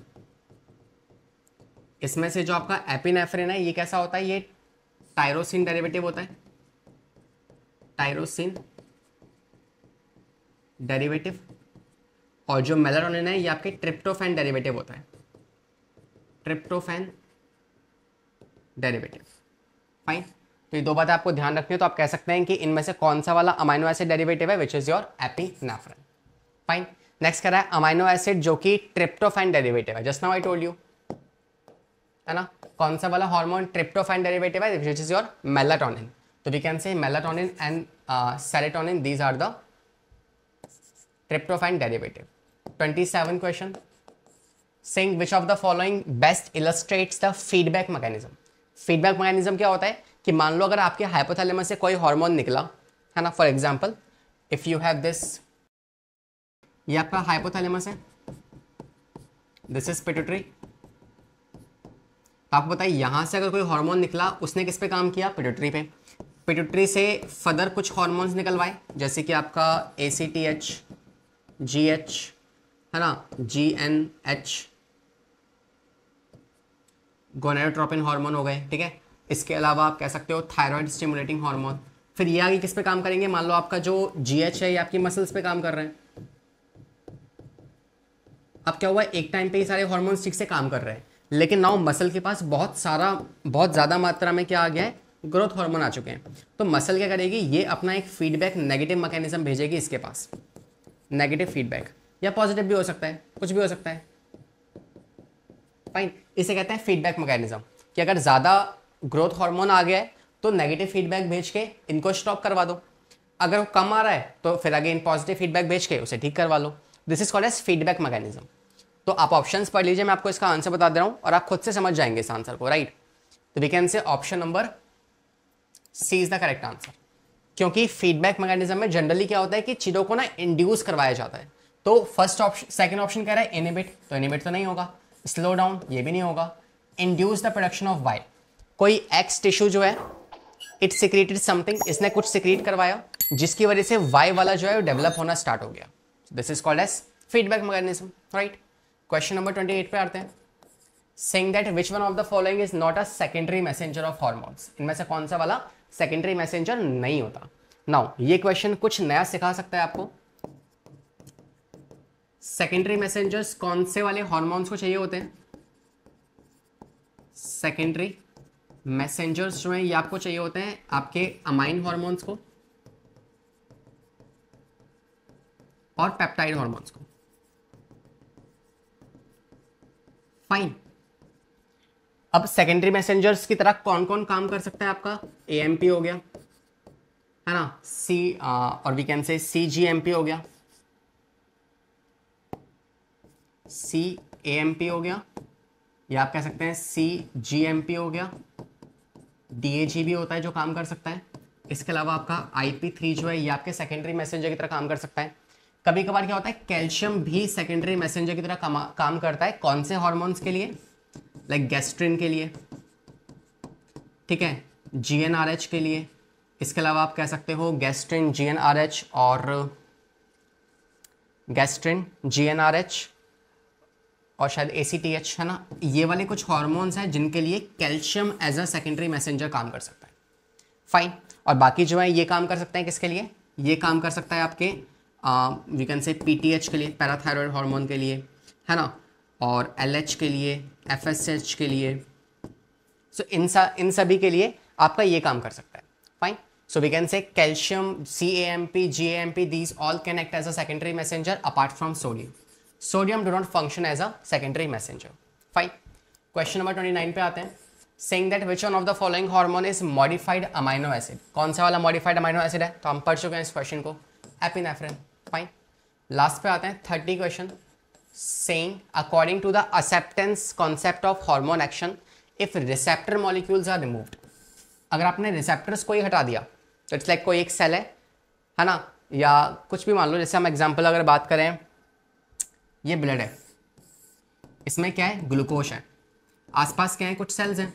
इसमें से जो आपका एपिनेफ्रिन है ये कैसा होता है, ये टायरोसिन डेरिवेटिव होता है, टायरोसिन डेरिवेटिव. और जो मेलाटोनिन है ये आपके ट्रिप्टोफैन डेरिवेटिव होता है, ट्रिप्टोफैन डेरिवेटिव. फाइन. तो ये 2 बातें आपको ध्यान रखनी है. तो आप कह सकते हैं कि इनमें से कौन सा वाला अमाइनो एसिड डेरिवेटिव है, which is your epinephrine. Fine. Next कह रहा है अमाइनो एसिड जो कि ट्रिप्टोफैन डेरिवेटिव है, just now I told you, है ना. कौन सा वाला हार्मोन ट्रिप्टोफैन डेरिवेटिव है, विच इज योर मेलाटोनिन. तो we can say melatonin and serotonin, these are the tryptophan derivative. 27 question. saying which of the following best illustrates the feedback mechanism. Feedback mechanism क्या होता है कि मान लो अगर आपके hypothalamus से कोई हार्मोन निकला है ना, for example if you have this, ये आपका हाइपोथैलेमस है, दिस इज पिट्यूटरी. आपको बताइए यहां से अगर कोई हार्मोन निकला, उसने किस पे काम किया, पिट्यूटरी पे. पिट्यूटरी से फर्दर कुछ हार्मोन्स निकलवाए, जैसे कि आपका ACTH, GH है ना, GNH, गोनेडोट्रोपिन हार्मोन हो गए, ठीक है. इसके अलावा आप कह सकते हो थायराइड स्टिमुलेटिंग हार्मोन. फिर ये आगे किस पे काम करेंगे, मान लो आपका जो GH है ये आपकी मसल्स पे काम कर रहे हैं. अब क्या हुआ, एक टाइम पे ये सारे हार्मोन्स ठीक से काम कर रहे हैं, लेकिन नाउ मसल के पास बहुत ज़्यादा मात्रा में क्या आ गया है, ग्रोथ हार्मोन आ चुके हैं. तो मसल क्या करेगी, ये अपना एक फीडबैक नेगेटिव मैकेनिज्म भेजेगी इसके पास, नेगेटिव फीडबैक, या पॉजिटिव भी हो सकता है, कुछ भी हो सकता है. फाइन. इसे कहते हैं फीडबैक मैकेनिज्म, कि अगर ज़्यादा ग्रोथ हार्मोन आ गया है तो नेगेटिव फीडबैक भेज के इनको स्टॉप करवा दो, अगर वो कम आ रहा है तो फिर अगेन पॉजिटिव फीडबैक भेज के उसे ठीक करवा लो. This is called as feedback mechanism. तो आप ऑप्शंस पढ़ लीजिए, मैं आपको इसका आंसर बता दे रहा हूँ और आप खुद से समझ जाएंगे इस आंसर को, राइट. तो we can say option number C is the correct answer, क्योंकि फीडबैक मैकेनिज्म में जनरली क्या होता है कि चीज़ों को ना इंड्यूस करवाया जाता है. तो फर्स्ट ऑप्शन, सेकंड ऑप्शन कह रहा है इनिबिट, तो इनिबिट तो नहीं होगा. स्लो डाउन, ये भी नहीं होगा. Induce the production of Y, कोई एक्स टिश्यू जो है इट सिक्रेटेड समथिंग, इसने कुछ सिक्रेट करवाया जिसकी वजह से वाई वाला जो है डेवलप होना स्टार्ट हो गया. This is called as feedback mechanism, right. Question number 28 पे आते हैं। Saying that which one of the following is not a secondary messenger of hormones, इनमें से कौन सा वाला सेकेंडरी मैसेंजर नहीं होता। नाउ ये क्वेश्चन कुछ नया सिखा सकता है आपको। सेकेंडरी मैसेंजर्स कौन से वाले हॉर्मोन्स को चाहिए होते हैं? सेकेंडरी मैसेंजर्स जो है ये आपको चाहिए होते हैं आपके अमाइन हॉर्मोन्स को और पेप्टाइड हॉर्मोन्स को। फाइन। अब सेकेंडरी मैसेंजर्स की तरह कौन कौन काम कर सकता है आपका? एएमपी हो गया, है ना, सी और वी कैन से सीजीएमपी हो गया, सीएएमपी हो गया, या आप कह सकते हैं सीजीएमपी हो गया, डीएजी भी होता है जो काम कर सकता है। इसके अलावा आपका IP3 जो है ये आपके सेकेंडरी मैसेंजर की तरह काम कर सकता है। कभी कभार क्या होता है, कैल्शियम भी सेकेंडरी मैसेंजर की तरह काम करता है। कौन से हॉर्मोन्स के लिए? लाइक गैस्ट्रिन के लिए, ठीक है, GnRH के लिए। इसके अलावा आप कह सकते हो गैस्ट्रिन, GnRH और गैस्ट्रिन, GnRH और शायद ACTH, है ना। ये वाले कुछ हॉर्मोन्स हैं जिनके लिए calcium as a secondary messenger काम कर सकता है। फाइन। और बाकी जो है ये काम कर सकते हैं किसके लिए? ये काम कर सकता है आपके वी कैन से PTH के लिए, पैराथायरॉयड हार्मोन के लिए, है ना, और LH के लिए, FSH के लिए। सो इन सभी के लिए आपका ये काम कर सकता है। Fine. So we can say calcium, CAMP, GAMP, these all can act as a secondary messenger apart from sodium. Sodium do not function as a secondary messenger. Fine. Question number 29 पे आते हैं। Saying that which one of the following hormone is modified amino acid? कौन सा वाला modified amino acid है? तो हम पढ़ चुके हैं इस क्वेश्चन को, एपिनेफ्रिन। फाइन। लास्ट पे आते हैं 30 question. Saying according to the acceptance concept of hormone action, if receptor molecules are removed, अगर आपने रिसेप्टर्स को ही हटा दिया तो इट्स लाइक कोई एक सेल है ना, या कुछ भी मान लो। जैसे हम एग्जांपल अगर बात करें, ये ब्लड है, इसमें क्या है? ग्लूकोज है। आसपास क्या है? कुछ सेल्स हैं।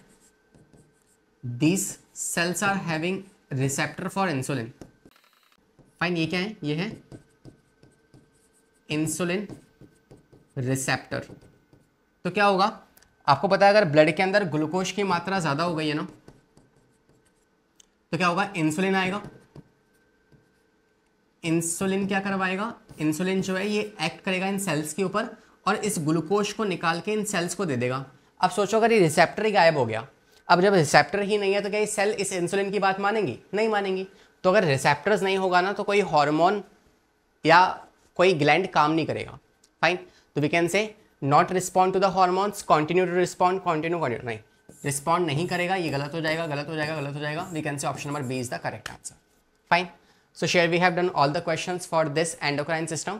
These cells are having receptor for insulin. Fine. ये क्या है? ये है इंसुलिन रिसेप्टर। तो क्या होगा? आपको पता है अगर ब्लड के अंदर ग्लूकोज की मात्रा ज्यादा हो गई है ना, तो क्या होगा? इंसुलिन आएगा। इंसुलिन क्या करवाएगा? इंसुलिन जो है ये एक्ट करेगा इन सेल्स के ऊपर और इस ग्लूकोज को निकाल के इन सेल्स को दे देगा। अब सोचो अगर ये रिसेप्टर ही गायब हो गया, अब जब रिसेप्टर ही नहीं है तो क्या ये सेल इस इंसुलिन की बात मानेंगी? नहीं मानेंगी। तो अगर रिसेप्टर्स नहीं होगा ना तो कोई हार्मोन या कोई ग्लैंड काम नहीं करेगा। फाइन। तो we can say not respond to the hormones, continue to respond, continue नहीं, रिस्पॉन्ड नहीं करेगा, ये गलत हो जाएगा, गलत हो जाएगा, गलत हो जाएगा। We can say option number B is the correct answer. Fine. So share we have done all the questions for this endocrine system.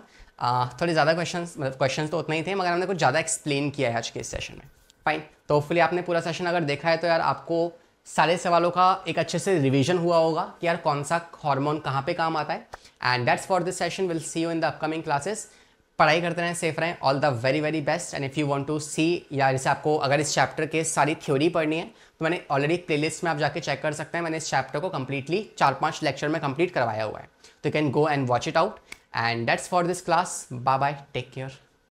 थोड़े ज़्यादा क्वेश्चंस तो उतने ही थे, मगर हमने कुछ ज़्यादा एक्सप्लेन किया है आज के इस सेशन में। फाइन। तो होपफुली आपने पूरा सेशन अगर देखा है तो यार आपको सारे सवालों का एक अच्छे से रिवीजन हुआ होगा कि यार कौन सा हार्मोन कहाँ पे काम आता है। And that's for this session. Will see you in the upcoming classes. पढ़ाई करते रहें, सेफ रहें। All the very very best. And if you want to see, या जैसे आपको अगर इस चैप्टर के सारी थ्योरी पढ़नी है तो मैंने ऑलरेडी प्लेलिस्ट में आप जाके चेक कर सकते हैं। मैंने इस चैप्टर को कंप्लीटली 4-5 लेक्चर में कंप्लीट करवाया हुआ है, तो you can go and watch it out. And that's for this class. Bye bye, take care.